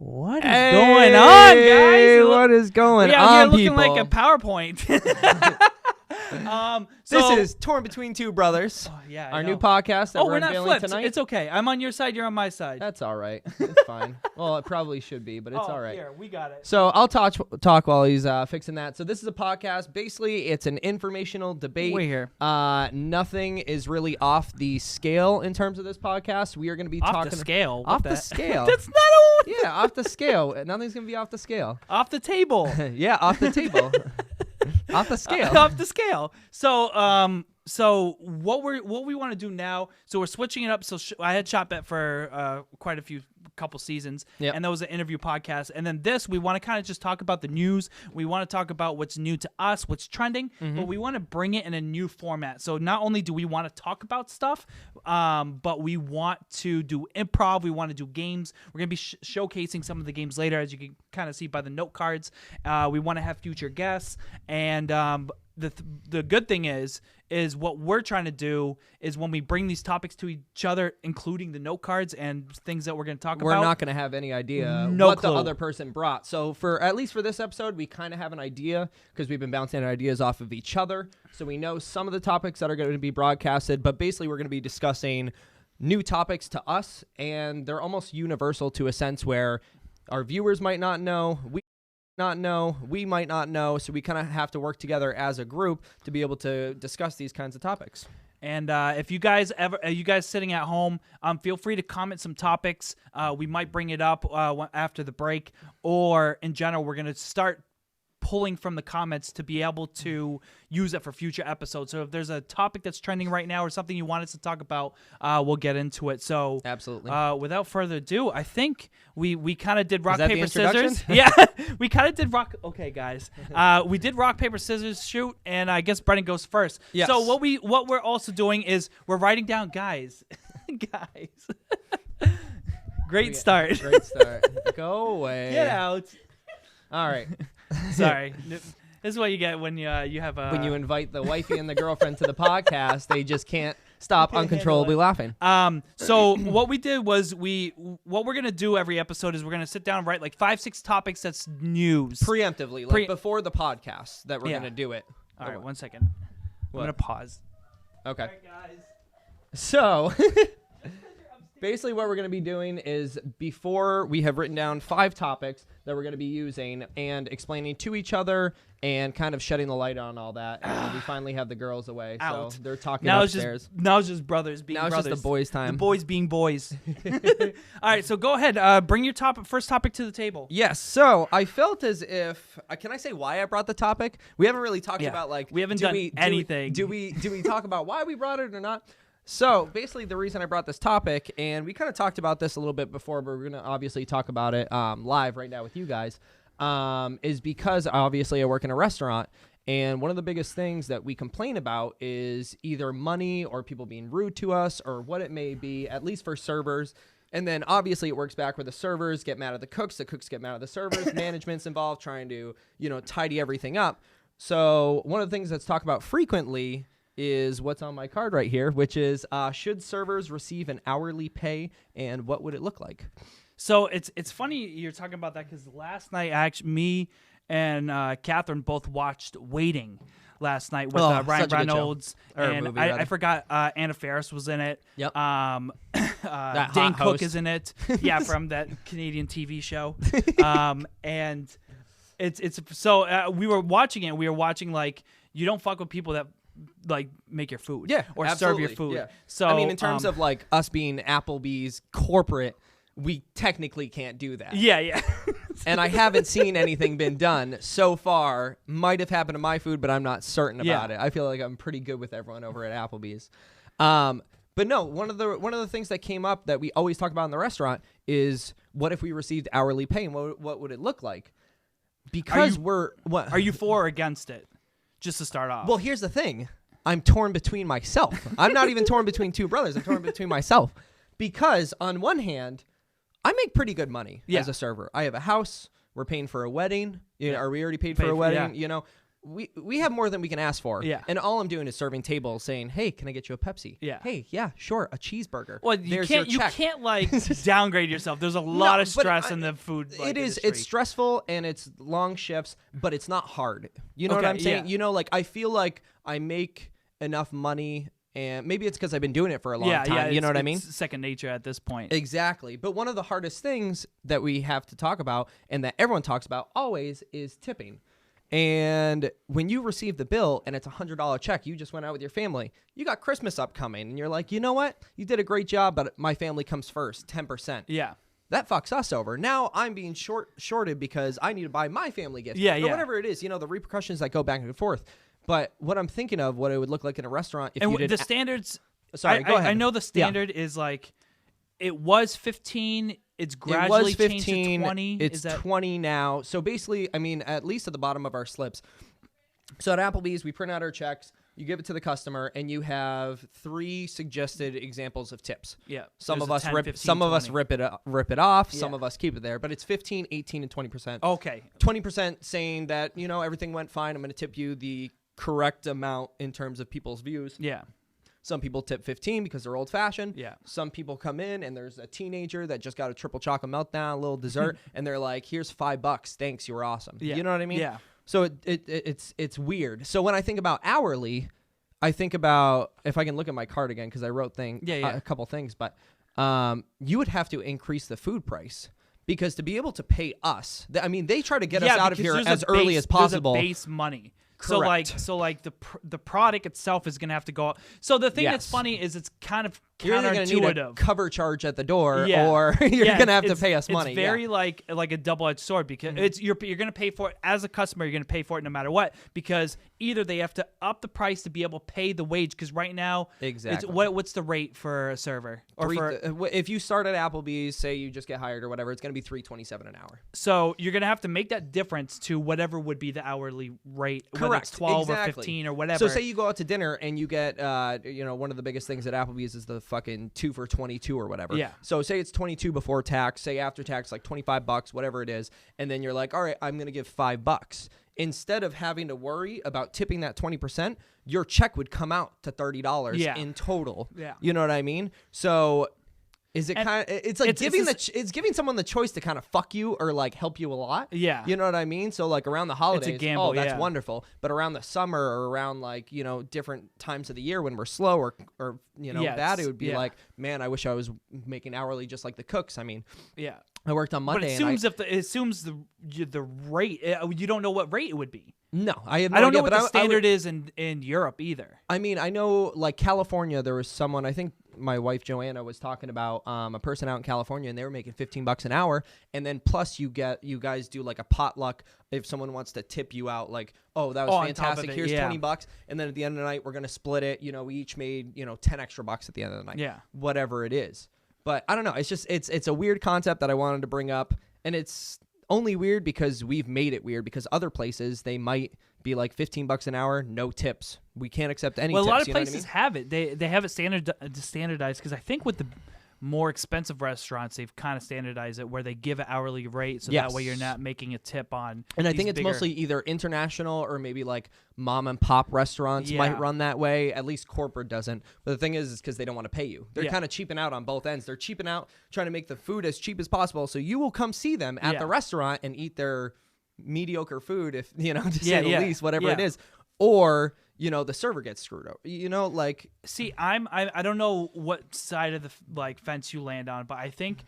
What is going on, guys? What is going we out on, here looking people? like a PowerPoint. This is Torn Between Two Brothers, our new podcast that we're we're not unveiling flipped. tonight. It's okay. I'm on your side. You're on my side. That's all right. It's fine. Well, it probably should be, but it's all right. Here, we got it. So I'll talk while he's fixing that. So this is a podcast. Basically, it's an informational debate. We're here. Nothing is really off the scale in terms of this podcast. We are going to be Off talking the scale. off the scale. That's not a Yeah, off the scale. Nothing's going to be off the scale. off the table. Yeah, off the table. Off the scale. Off the scale. So what we want to do now? So we're switching it up. So I had Shot Bet for quite a couple seasons, and that was an interview podcast. And then this, we want to kind of just talk about the news. We want to talk about what's new to us, what's trending, but we want to bring it in a new format. So not only do we want to talk about stuff, but we want to do improv. We want to do games. We're gonna be showcasing some of the games later, as you can kind of see by the note cards. We want to have future guests, and the good thing is what we're trying to do is when we bring these topics to each other, including the note cards and things that we're going to talk about. We're not going to have any idea what the other person brought. So at least for this episode, we kind of have an idea because we've been bouncing ideas off of each other. So we know some of the topics that are going to be broadcasted, but basically we're going to be discussing new topics to us, and they're almost universal to a sense where our viewers might not know, we might not know, so we kind of have to work together as a group to be able to discuss these kinds of topics. And if you guys sitting at home, feel free to comment some topics. We might bring it up after the break, or in general, we're gonna start pulling from the comments to be able to use it for future episodes. So if there's a topic that's trending right now or something you want us to talk about, we'll get into it. So absolutely. Without further ado, I think we kind of did rock, that paper, the introduction? scissors. Yeah, we kind of did rock. Okay, guys, we did rock, paper, scissors, shoot, and I guess Brennan goes first. Yes. So what we're also doing is we're writing down, guys. Great start. Great start. Go away. Get out. All right. Sorry. This is what you get when you have a... When you invite the wifey and the girlfriend to the podcast, they just can't stop uncontrollably laughing. So what we did was what we're going to do every episode is we're going to sit down and write like 5-6 topics that's news. Preemptively, like before the podcast that we're going to do it. All right, 1 second. What? I'm going to pause. Okay. All right, guys. So... basically what we're going to be doing is before we have written down 5 topics that we're going to be using and explaining to each other and kind of shedding the light on all that. And we finally have the girls away. Out. So they're talking Now upstairs. It's just brothers being brothers. Now it's just the boys' time. The boys being boys. All right, so go ahead. Bring your first topic to the table. Yes. So I felt as if can I say why I brought the topic? We haven't really talked about we haven't done anything. Do we talk about why we brought it or not? So basically the reason I brought this topic, and we kind of talked about this a little bit before, but we're going to obviously talk about it live right now with you guys, is because obviously I work in a restaurant, and one of the biggest things that we complain about is either money or people being rude to us or what it may be, at least for servers. And then obviously it works back where the servers get mad at the cooks get mad at the servers, management's involved trying to, tidy everything up. So one of the things that's talked about frequently is what's on my card right here, which is should servers receive an hourly pay, and what would it look like? So it's funny you're talking about that because last night, me and Catherine both watched Waiting last night with Ryan Reynolds, and movie, I forgot Anna Faris was in it. Yep. Dane Cook is in it. Yeah, from that Canadian TV show. And it's so we were watching it. We were watching like you don't fuck with people that like make your food, or serve your food. Yeah. So I mean, in terms of like us being Applebee's corporate, we technically can't do that. Yeah. And I haven't seen anything been done so far. Might have happened to my food, but I'm not certain about it. I feel like I'm pretty good with everyone over at Applebee's. But no, one of the things that came up that we always talk about in the restaurant is what if we received hourly pay, and what would it look like? Because are you for or against it? Just to start off. Well, here's the thing. I'm torn between myself. I'm not even torn between two brothers. I'm torn between myself. Because on one hand, I make pretty good money as a server. I have a house. We're paying for a wedding. Are we already paid for a wedding? we have more than we can ask for. Yeah. And all I'm doing is serving tables saying, hey, can I get you a Pepsi? Yeah. Hey, yeah, sure, a cheeseburger. Well, you There's can't your check. like downgrade yourself. There's a lot of but stress in the food. Like, it is. industry. It's stressful and it's long shifts, but it's not hard. You know what I'm saying? Yeah. You know, like I feel like I make enough money, and maybe it's because I've been doing it for a long time. Yeah, you know what I mean? It's second nature at this point. Exactly. But one of the hardest things that we have to talk about and that everyone talks about always is tipping. And when you receive the bill and it's $100 check, you just went out with your family, you got Christmas upcoming, and you're like, you know what? You did a great job, but my family comes first, 10%. Yeah. That fucks us over. Now I'm being shorted because I need to buy my family gifts. Yeah, or yeah. whatever it is, you know, the repercussions that go back and forth. But what I'm thinking of, what it would look like in a restaurant if you did... the standards... Sorry, go ahead. I know the standard is like, it was 15, it's gradually changed to 20. It's 20 now. So basically, I mean, at least at the bottom of our slips. So at Applebee's, we print out our checks, you give it to the customer, and you have 3 suggested examples of tips. Yeah. Some There's of us 10, rip 15, some of us 20. rip it off, some Yeah. of us keep it there, but it's 15, 18 and 20%. Okay. 20% saying that, you know, everything went fine, I'm going to tip you the correct amount in terms of people's views. Yeah. Some people tip 15 because they're old-fashioned. Yeah. Some people come in and there's a teenager that just got a triple chocolate meltdown, a little dessert, and they're like, "Here's $5. Thanks, you were awesome." Yeah. You know what I mean? Yeah. So it's weird. So when I think about hourly, I think about, if I can look at my card again because I wrote a couple things, but you would have to increase the food price. Because to be able to pay us, I mean, they try to get us out of here as early as possible. There's a base money. Correct. So like the product itself is gonna have to go up. So the thing that's Yes. funny is it's kind of You're either going to need a counterintuitive. cover charge at the door, Yeah. or you're Yeah, going to have to it's- pay us money. It's very like a double-edged sword because it's you're going to pay for it as a customer. You're going to pay for it no matter what, because either they have to up the price to be able to pay the wage, because right now Exactly. what's the rate for a server if you start at Applebee's, say you just get hired or whatever, it's going to be $3.27 an hour. so you're going to have to make that difference to whatever would be the hourly rate, whether Correct. it's 12 or Exactly. 15 or whatever. So say you go out to dinner and you get, one of the biggest things at Applebee's is the fucking 2 for 22 or whatever. Yeah. So say it's 22 before tax, say after tax like $25, whatever it is, and then you're like, all right, I'm going to give $5. Instead of having to worry about tipping that 20%, your check would come out to $30 in total. Yeah. You know what I mean? So is it kind of, it's like it's giving someone the choice to kind of fuck you or like help you a lot. Yeah. You know what I mean? So like around the holidays, gamble, that's yeah. wonderful. But around the summer or around like, different times of the year when we're slow or it would be like, man, I wish I was making hourly just like the cooks. I mean, yeah. I worked on Monday. But it assumes the rate. You don't know what rate it would be. No, I have no I don't idea, know what but the standard is in Europe either. I mean, I know like California, there was someone, I think my wife Joanna was talking about a person out in California, and they were making $15 an hour, and then plus you guys do like a potluck if someone wants to tip you out, like, oh, that was fantastic, here's $20, and then at the end of the night we're gonna split it. We each made 10 extra bucks at the end of the night. Yeah, whatever it is. But I don't know. It's just it's a weird concept that I wanted to bring up, and it's only weird because we've made it weird, because other places they might be like $15 an hour, no tips. We can't accept any tips. Well, a lot of you know what I places mean? have it. They have it standardized, because I think with the more expensive restaurants, they've kind of standardized it where they give an hourly rate, so that way you're not making a tip on. And I think it's mostly either international or maybe like mom and pop restaurants might run that way. At least corporate doesn't. But the thing is because they don't want to pay you. They're kind of cheaping out on both ends. They're cheaping out, trying to make the food as cheap as possible, so you will come see them at the restaurant and eat their mediocre food, if to say the least, whatever it is, or the server gets screwed up. See, I don't know what side of the fence you land on, but I think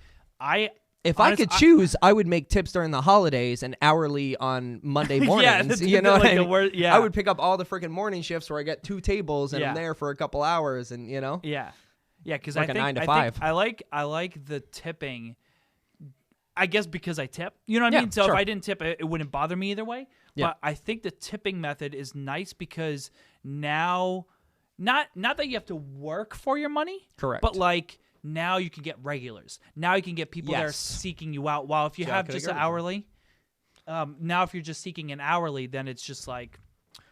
if I could choose, I would make tips during the holidays and hourly on Monday mornings. I would pick up all the freaking morning shifts where I get 2 tables and I'm there for a couple hours, and because like I a think 9 to I 5. think I like the tipping. I guess because I tip, you know what I mean? So if I didn't tip, it wouldn't bother me either way. Yeah. But I think the tipping method is nice because now, not that you have to work for your money. Correct. But now you can get regulars. Now you can get people that are seeking you out. While if you have just an hourly, now if you're just seeking an hourly, then it's just like.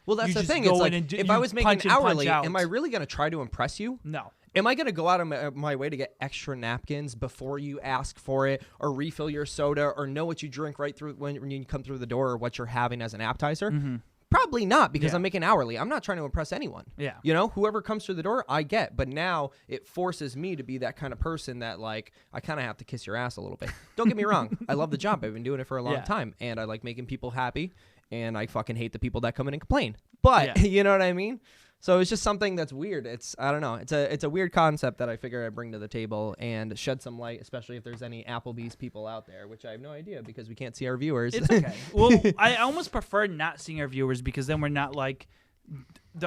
Well, that's the thing. It's like, if I was making hourly, am I really going to try to impress you? No. Am I going to go out of my way to get extra napkins before you ask for it, or refill your soda, or know what you drink right through when you come through the door, or what you're having as an appetizer? Mm-hmm. Probably not, because I'm making hourly. I'm not trying to impress anyone. Yeah. You know, whoever comes through the door, I get. But now it forces me to be that kind of person that, like, I kind of have to kiss your ass a little bit. Don't get me wrong. I love the job. I've been doing it for a long time, and I like making people happy, and I fucking hate the people that come in and complain. But you know what I mean? So it's just something that's weird. I don't know. It's a weird concept that I figure I'd bring to the table and shed some light, especially if there's any Applebee's people out there, which I have no idea because we can't see our viewers. It's okay. Well, I almost prefer not seeing our viewers because then we're not like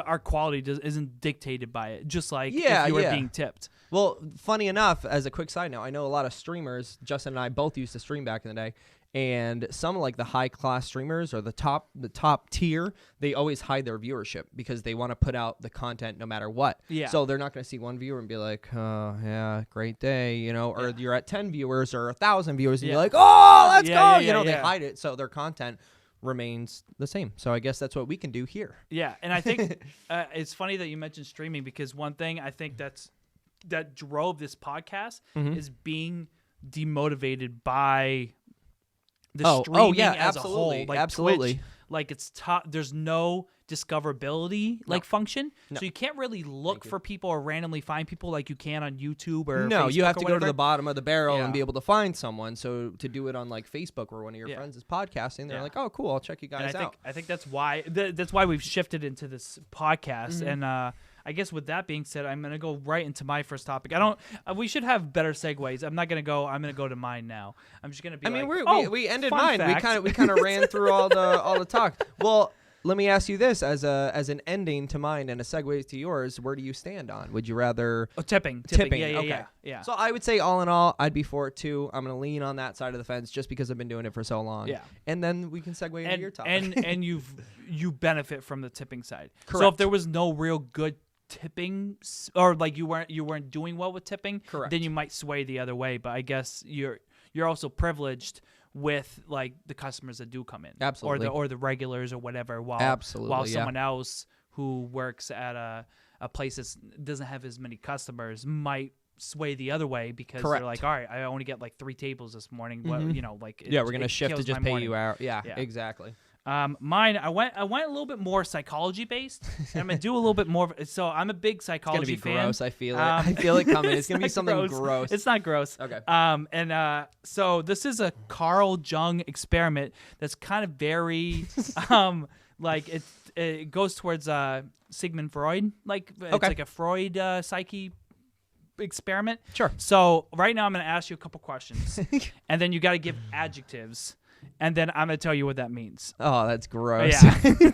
our quality isn't dictated by it. Just like if you were being tipped. Well, funny enough, as a quick side note, I know a lot of streamers. Justin and I both used to stream back in the day. And some like the high class streamers or the top tier, they always hide their viewership because they want to put out the content no matter what. Yeah. So they're not going to see one viewer and be like, oh, yeah, great day, you know, or you're at 10 viewers or 1,000 viewers and you're like, oh, let's go. You know, they hide it. So their content remains the same. So I guess that's what we can do here. Yeah. And I think it's funny that you mentioned streaming because one thing I think that drove this podcast is being demotivated by the streaming as a whole, like Twitch, like it's there's no discoverability function, so you can't really look for people or randomly find people like you can on YouTube or Facebook you have to go to the bottom of the barrel and be able to find someone. So to do it on like Facebook where one of your friends is podcasting, they're like, oh, cool, I'll check you guys out. I think that's why we've shifted into this podcast, and I guess with that being said, I'm gonna go right into my first topic. We should have better segues. I'm gonna go to mine now. I'm just gonna be. We ended mine. Fact. We kind of ran through all the talk. Well, let me ask you this as an ending to mine and a segue to yours. Where do you stand on? Would you rather tipping? Yeah. So I would say all in all, I'd be for it too. I'm gonna lean on that side of the fence just because I've been doing it for so long. Yeah. And then we can segue into your topic. And you benefit from the tipping side. Correct. So if there was no real good tipping or like you weren't doing well with tipping, then you might sway the other way. But I guess you're also privileged with like the customers that do come in, absolutely, or the regulars or whatever, while someone else who works at a place that doesn't have as many customers might sway the other way because they're like, all right, I only get like 3 tables this morning. What, you know, like we're gonna shift to just pay you out. Yeah, exactly. Mine, I went a little bit more psychology based, and I'm gonna do a little bit more. So I'm a big psychology fan. It's gonna be gross. I feel it. I feel it coming. It's gonna be something gross. It's not gross. Okay. So this is a Carl Jung experiment that's kind of very, like it goes towards Sigmund Freud. Like it's like a Freud psyche experiment. Sure. So right now I'm gonna ask you a couple questions, and then you got to give adjectives. And then I'm going to tell you what that means. Oh, that's gross. Yeah.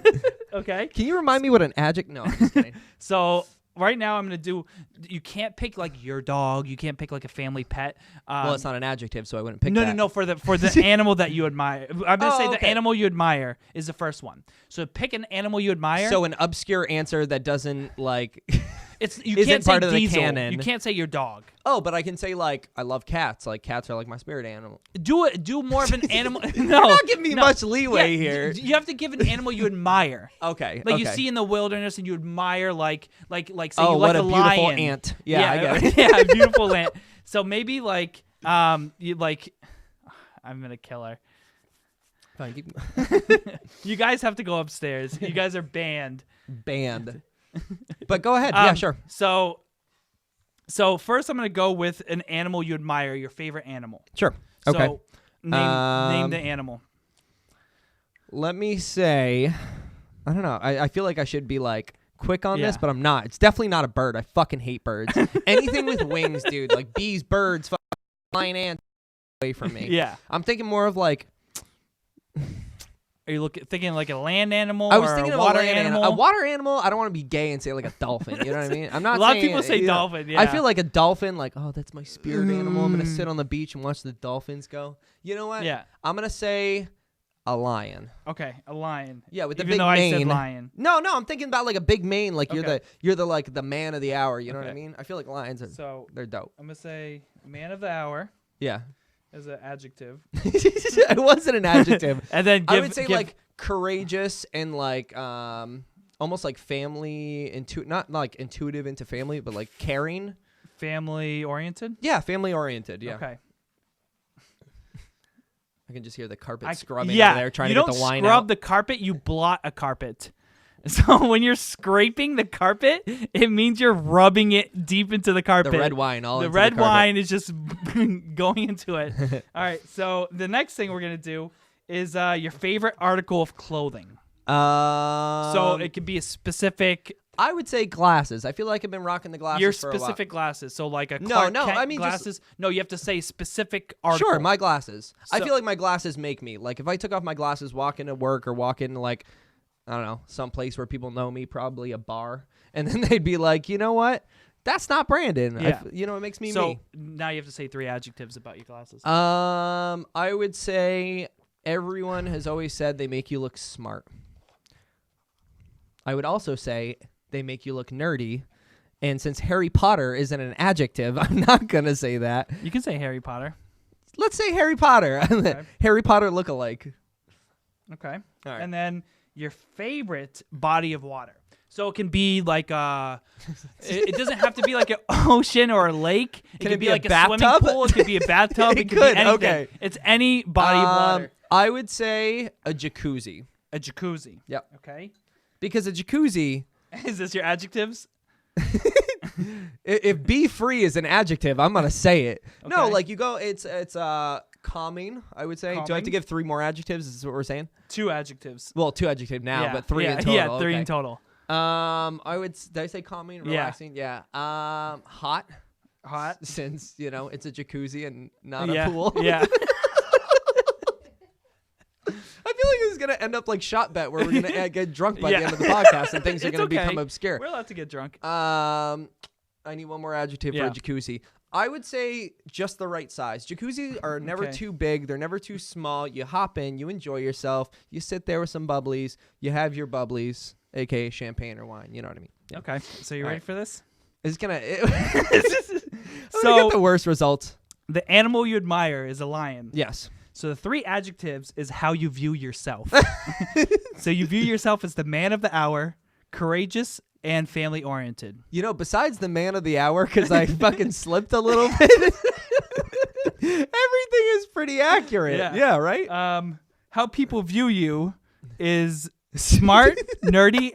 Okay. Can you remind me what an adjective? No, I'm just kidding. So right now I'm going to do, you can't pick like your dog. You can't pick like a family pet. Well, it's not an adjective, so I wouldn't pick that. No, for the animal that you admire. I'm going to say the animal you admire is the first one. So pick an animal you admire. So an obscure answer that doesn't like... You can't say part of the diesel. canon. You can't say your dog. Oh, but I can say like I love cats. Like cats are like my spirit animal. Do more of an animal. No, you're not giving me much leeway here. You have to give an animal you admire. Okay. Like you see in the wilderness and you admire like say you like what a beautiful lion. Ant. Yeah, I get it. Yeah, a beautiful ant. So maybe like you like I'm gonna kill her. Fine, keep... You guys have to go upstairs. You guys are banned. But go ahead. Yeah, sure. So first I'm going to go with an animal you admire, your favorite animal. Sure. Okay. So name the animal. Let me say, I don't know. I feel like I should be like quick on this, but I'm not. It's definitely not a bird. I fucking hate birds. Anything with wings, dude, like bees, birds, flying ants, away from me. Yeah. I'm thinking more of like... Are you thinking like a land animal? I was thinking a of water a land animal. A water animal. I don't want to be gay and say like a dolphin. You know what I mean? I'm not. A lot of people say dolphin. Yeah. I feel like a dolphin. Like, oh, that's my spirit animal. I'm gonna sit on the beach and watch the dolphins go. You know what? Yeah. I'm gonna say a lion. Okay, a lion. Yeah, with the big mane. I said lion. No, I'm thinking about like a big mane. Like you're the like the man of the hour. You know what I mean? I feel like lions they're dope. I'm gonna say man of the hour. Yeah. As an adjective. It wasn't an adjective. And then I would say like courageous and like almost like family not like intuitive into family, but like caring. Family oriented? Yeah, family oriented. Yeah. Okay. I can just hear the carpet scrubbing over there trying to get the wine out. You don't scrub the carpet, you blot a carpet. So when you're scraping the carpet, it means you're rubbing it deep into the carpet. The red wine The red wine is just going into it. All right, so the next thing we're going to do is your favorite article of clothing. So it could be a specific... I would say glasses. I feel like I've been rocking the glasses your for a while. specific glasses. So like a No, Clark no, Kent I mean glasses. No, you have to say specific article. Sure, my glasses. I So- feel like my glasses make me. Like if I took off my glasses, walk into work or walk into like, I don't know, some place where people know me, probably a bar, and then they'd be like, you know what? That's not Brandon. Yeah. You know, it makes me So me. now you have to say 3 adjectives about your glasses. I would say everyone has always said they make you look smart. I would also say they make you look nerdy. And since Harry Potter isn't an adjective, I'm not going to say that. You can say Harry Potter. Let's say Harry Potter. Okay. Harry Potter lookalike. Okay. All right. And then your favorite body of water. So it can be like it doesn't have to be like an ocean or a lake. It Can it be be a like a swimming bathtub? pool. It could be a bathtub. It could could, be anything. okay. It's any body of water. I would say a jacuzzi. A jacuzzi. Yep. Okay. Because a jacuzzi, Is this your adjectives? if be free is an adjective, I'm going to say it. No, Okay. like you go, it's calming, I would say. Do I have to Calming. give 3 more adjectives? Is this what we're saying? 2 adjectives. Well, 2 adjectives now, Yeah. but 3 yeah, in total. Yeah, 3 okay. in total. I would, did I say calming, Yeah. relaxing? Yeah. Hot, Hot. since, you know, it's a jacuzzi and not yeah. a pool. Yeah. I feel like this is going to end up like Shot Bet, where we're going to get drunk by Yeah. the end of the podcast and things are It's going to okay. become obscure. We're allowed to get drunk. I need one more adjective for Yeah. a jacuzzi. I would say just the right size. Jacuzzis are never Okay. too big. They're never too small. You hop in, you enjoy yourself. You sit there with some bubblies. You have your bubblies, aka champagne or wine. You know what I mean? Yeah. Okay. So you All ready right. for this? It's gonna. So get the worst results. the animal you admire is a lion. Yes. So the 3 adjectives is how you view yourself. So you view yourself as the man of the hour, courageous, and family oriented. You know, besides the man of the hour, because I fucking slipped a little bit. Everything is pretty accurate. Yeah. Yeah. Right. How people view you is smart, nerdy,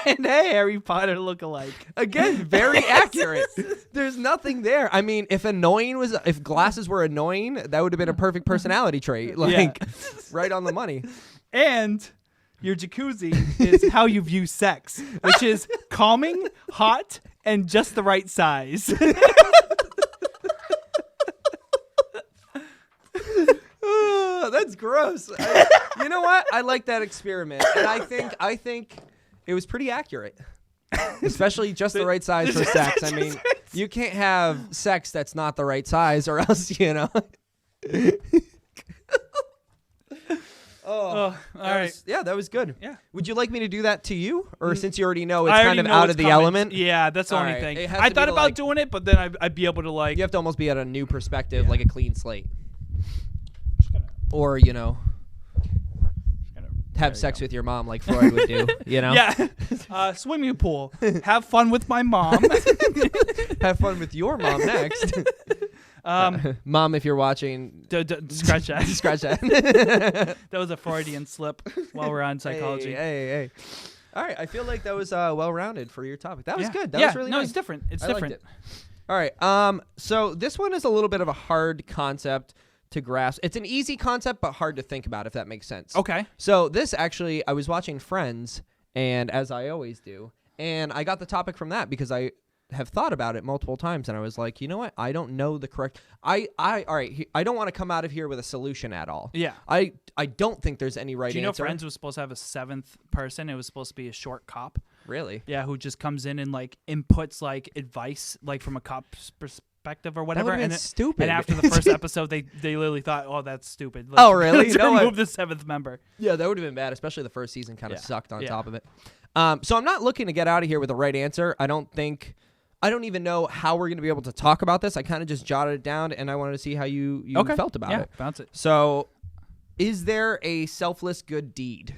and a Harry Potter lookalike. Again, very accurate. There's nothing there. I mean, if glasses were annoying, that would have been a perfect personality trait. Like, right on the money. And your jacuzzi is how you view sex, which is calming, hot, and just the right size. That's gross. You know what? I like that experiment, and I think it was pretty accurate. Especially just the right size for sex. I mean, you can't have sex that's not the right size, or else, you know. All right. That was good. Yeah. Would you like me to do that to you, or since you already know it's I kind already of know out what's of the coming. element? Yeah, that's the All only right. thing. It has I to thought be about like- doing it, but then I'd be able to like. You have to almost be at a new perspective, like a clean slate, Just gonna- or you know, gonna- have there sex you with your mom like Freud would do. You know, Yeah. Swimming pool. Have fun with my mom. have fun with your mom next. Mom, if you're watching, Scratch that. scratch that. That was a Freudian slip while we're on psychology. Hey. All right, I feel like that was well-rounded for your topic. That was good. That yeah, was really no, nice. it's different. It's I liked different. it. All right. So this one is a little bit of a hard concept to grasp. It's an easy concept, but hard to think about, if that makes sense. Okay. So this actually, I was watching Friends, and as I always do, and I got the topic from that because I have thought about it multiple times, and I was like, you know what? I don't know the correct. All right. I don't want to come out of here with a solution at all. Yeah. I don't think there's any right Do you know answer. Friends was supposed to have a 7th person? It was supposed to be a short cop. Really? Yeah, who just comes in and like inputs like advice like from a cop's perspective or whatever. would've been stupid. And after the first episode, they literally thought, "Oh, that's stupid." Oh, really? Let's No, remove the 7th member. Yeah, that would have been bad, especially the first season kind of Yeah. sucked on Yeah. top of it. So I'm not looking to get out of here with the right answer. I don't even know how we're going to be able to talk about this. I kind of just jotted it down, and I wanted to see how you Okay. felt about Yeah, it. bounce it. So, is there a selfless good deed?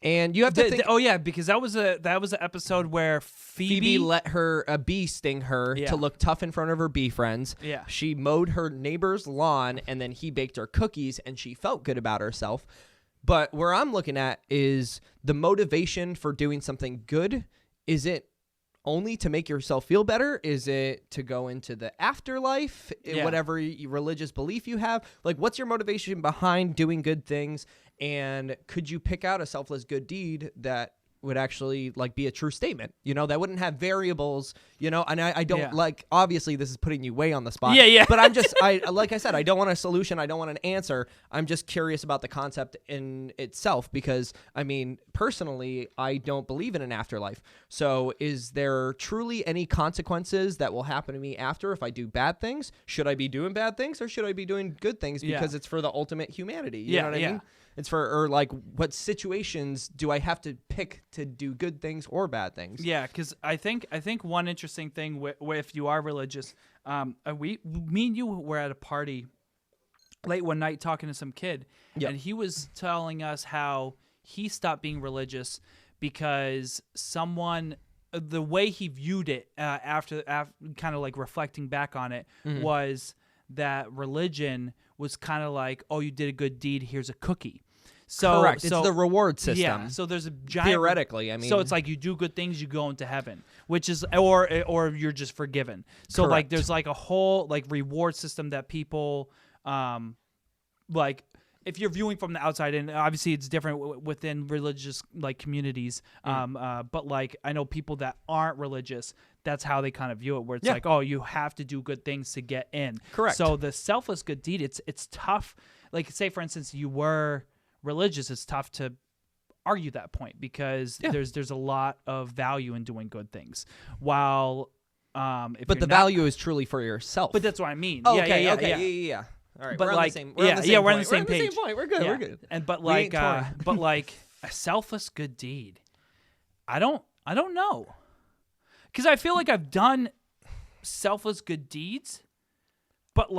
And you have to think. Oh yeah, because that was an episode where Phoebe let a bee sting her to look tough in front of her bee friends. Yeah. She mowed her neighbor's lawn, and then he baked her cookies, and she felt good about herself. But where I'm looking at is the motivation for doing something good. Is it only to make yourself feel better? Is it to go into the afterlife? Whatever religious belief you have? Like, what's your motivation behind doing good things? And could you pick out a selfless good deed that would actually like be a true statement, that wouldn't have variables, and I don't like, obviously this is putting you way on the spot. Yeah. But I'm just, like I said, I don't want a solution. I don't want an answer. I'm just curious about the concept in itself because, personally, I don't believe in an afterlife. So is there truly any consequences that will happen to me after if I do bad things? Should I be doing bad things or should I be doing good things because it's for the ultimate humanity? You know what I mean? It's for, what situations do I have to pick to do good things or bad things? Yeah, because I think one interesting thing if you are religious, me and you were at a party late one night talking to some kid, and he was telling us how he stopped being religious because the way he viewed it after kind of like reflecting back on it was that religion was kind of like, oh, you did a good deed, here's a cookie. So, correct. It's the reward system. Yeah. So there's a giant theoretically. So it's like you do good things, you go into heaven, which is or you're just forgiven. So like there's like a whole like reward system that people like. If you're viewing from the outside, and obviously it's different within religious like communities, but like I know people that aren't religious, that's how they kind of view it, where it's like, oh, you have to do good things to get in. Correct. So the selfless good deed, it's tough. Like say for instance, you were religious, it's tough to argue that point because there's a lot of value in doing good things. While but the value is truly for yourself. But that's what I mean. Oh, yeah. All right, but we're like, on the same we're on the same page. We're good. Yeah. We're good. And but like, a selfless good deed, I don't know, because I feel like I've done selfless good deeds, but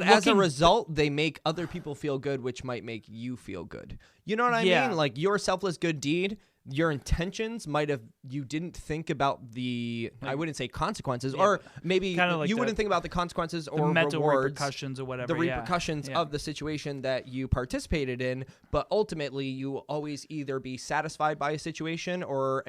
as a result, they make other people feel good, which might make you feel good. You know what I mean? Like your selfless good deed. Your intentions might have, you didn't think about the, I wouldn't say consequences, or maybe like you wouldn't think about the consequences or the mental rewards, repercussions or whatever. The repercussions of the situation that you participated in, but ultimately you always either be satisfied by a situation or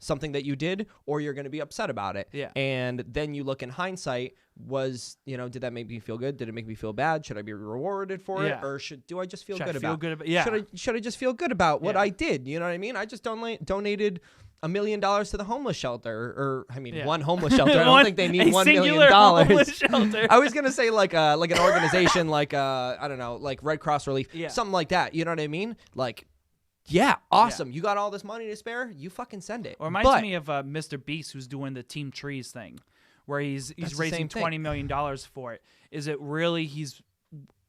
something that you did, or you're going to be upset about it. Yeah. And then you look in hindsight, did that make me feel good? Did it make me feel bad? Should I be rewarded for it? Or do I just feel good about it? Should I just feel good about what I did? You know what I mean? I just donated $1 million to the homeless shelter, one homeless shelter. I don't think they need $1 million. I was gonna say like an organization like I don't know, like Red Cross Relief, something like that. You know what I mean? Like, yeah, awesome. You got all this money to spare? You fucking send it. Or reminds me of Mr. Beast, who's doing the Team Trees thing, where he's raising $20 million for it. Is it really he's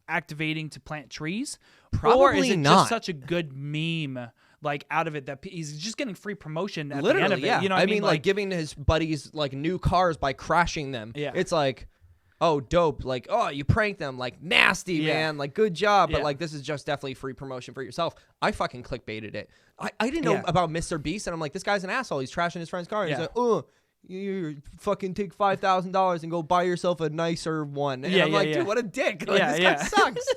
activating to plant trees? Probably or is it not. Just such a good meme like out of it that he's just getting free promotion at Literally, the end of it? Yeah. You know what I mean? Like giving his buddies like new cars by crashing them. Yeah. It's like, oh, dope. Like, oh, you pranked them. Like, nasty, man. Like, good job. But like, this is just definitely free promotion for yourself. I fucking clickbaited it. I didn't know about Mr. Beast, and I'm like, this guy's an asshole. He's trashing his friend's car. And he's like, oh, you fucking take $5,000 and go buy yourself a nicer one. And I'm like, dude, what a dick. Like, this guy sucks.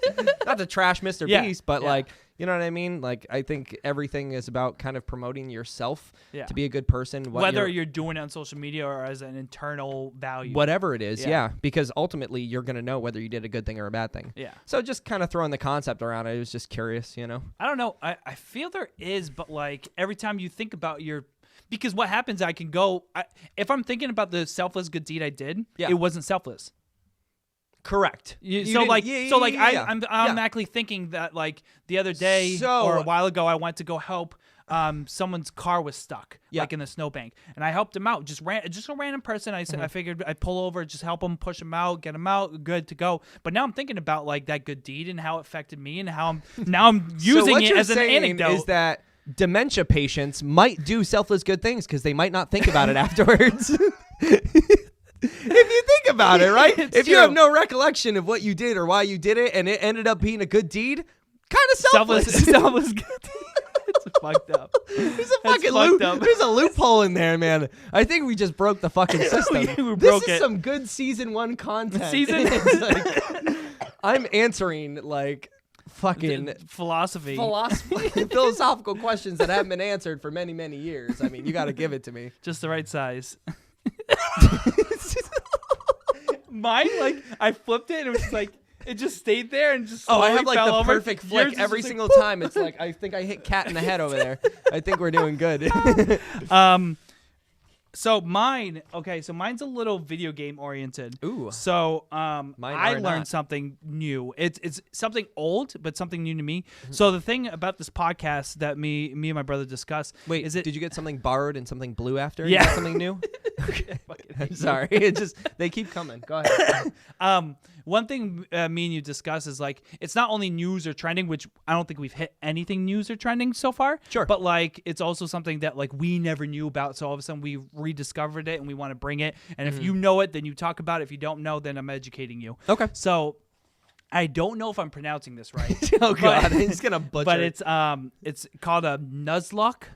Not to trash Mr. Beast, but like, you know what I mean? Like, I think everything is about kind of promoting yourself to be a good person. Whether you're doing it on social media or as an internal value. Whatever it is, because ultimately you're going to know whether you did a good thing or a bad thing. Yeah. So just kind of throwing the concept around, I was just curious, I don't know. I feel there is, but like every time you think about because what happens, I can go, if I'm thinking about the selfless good deed I did, it wasn't selfless. Correct. I'm actually thinking that like the other day or a while ago, I went to go help. Someone's car was stuck like in the snowbank, and I helped him out. Just a random person. I said I figured I'd pull over, just help him, push him out, get him out, good to go. But now I'm thinking about like that good deed and how it affected me, and how I'm using it as an anecdote. Is that dementia patients might do selfless good things because they might not think about it afterwards. If you think about it, right? If you have no recollection of what you did or why you did it, and it ended up being a good deed, kind of selfless. Selfless good deed. fucked up. There's a fucking There's a loophole in there, man. I think we just broke the fucking system. This is some good season 1 content. I'm answering like fucking philosophical questions that haven't been answered for many, many years. I mean, you got to give it to me. Just the right size. Mine, like, I flipped it and it was like, it just stayed there and just I have like the over. perfect flick every single time. It's like, I think I hit cat in the head over there. I think we're doing good. So mine's a little video game oriented. Ooh. So I learned something new. It's something old, but something new to me. Mm-hmm. So the thing about this podcast that me and my brother discuss. Wait, did you get something borrowed and something blue after? Yeah. You got something new? Okay. I'm sorry. They keep coming. Go ahead. One thing me and you discuss is like, it's not only news or trending, which I don't think we've hit anything news or trending so far. Sure. But like, it's also something that like we never knew about. So all of a sudden we rediscovered it and we want to bring it. And if you know it, then you talk about it. If you don't know, then I'm educating you. Okay. So I don't know if I'm pronouncing this right. Oh God, I'm just gonna butcher. But it's called a Nuzlocke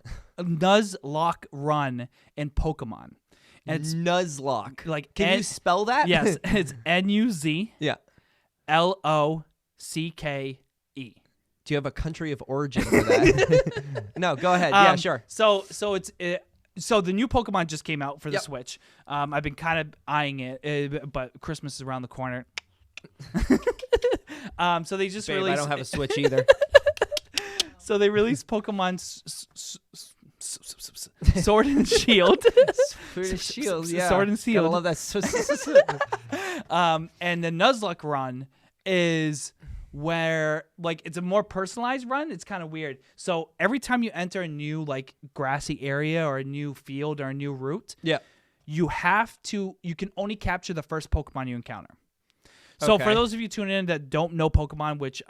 run in Pokemon. And it's Nuzlocke. Like, can you spell that? Yes, it's Nuz. Yeah. Locke. Do you have a country of origin for that? No, go ahead. Yeah, sure. So the new Pokemon just came out for the Switch. I've been kind of eyeing it, but Christmas is around the corner. So they just released. I don't have a Switch either. So they released Pokemon Sword and Shield. Sword and Shield, yeah. Sword and Shield. I love that. And the Nuzlocke run is where like it's a more personalized run. It's kind of weird. So every time you enter a new like grassy area or a new field or a new route, you can only capture the first Pokemon you encounter. So for those of you tuning in that don't know Pokemon, which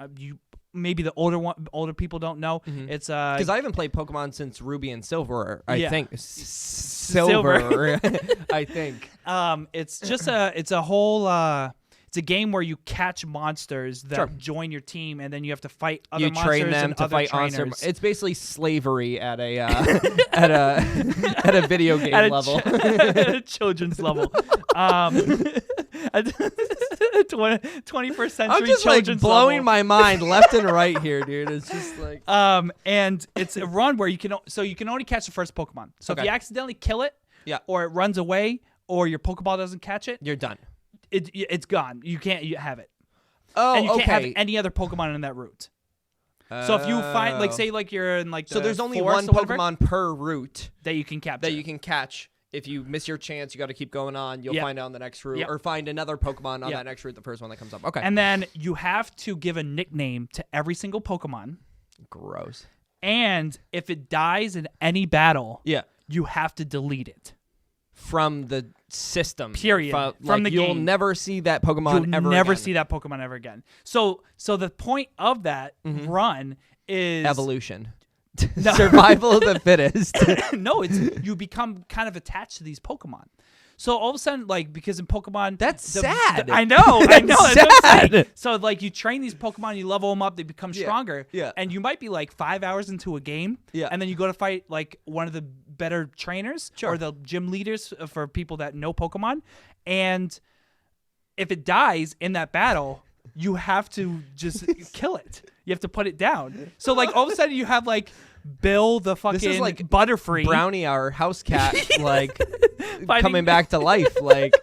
maybe the older people don't know, it's because I haven't played Pokemon since Ruby and Silver. I think Silver. I think it's just it's a whole. It's a game where you catch monsters that join your team, and then you have to fight other monsters. You train them to fight monsters. It's basically slavery at a at a video game level, at a children's level. 21st century. I'm just like blowing my mind left and right here, dude. It's just like and it's a run where you can only catch the first Pokemon. So if you accidentally kill it, or it runs away, or your Pokeball doesn't catch it, you're done. It's gone. You can't have it. Oh, and you can't have any other Pokemon in that route. So if you find, like, say, like you're in like, so there's only one Pokemon per route that you can capture. That you can catch. If you miss your chance, you got to keep going on. You'll find out on the next route, or find another Pokemon on that next route, the first one that comes up. Okay. And then you have to give a nickname to every single Pokemon. Gross. And if it dies in any battle, you have to delete it from the system. Period. From the game. You'll never see that Pokemon ever again. See that Pokemon ever again. So the point of that run is evolution. Survival of the fittest. No, it's you become kind of attached to these Pokemon. So all of a sudden, like, because in Pokemon, that's sad. I know. That's sad. So like, you train these Pokemon, you level them up, they become stronger. Yeah. And you might be like 5 hours into a game. Yeah. And then you go to fight like one of the better trainers or the gym leaders for people that know Pokemon. And if it dies in that battle, you have to just kill it. You have to put it down. So like all of a sudden you have like Bill the fucking this is like Butterfree Brownie, our house cat, like coming back to life. Like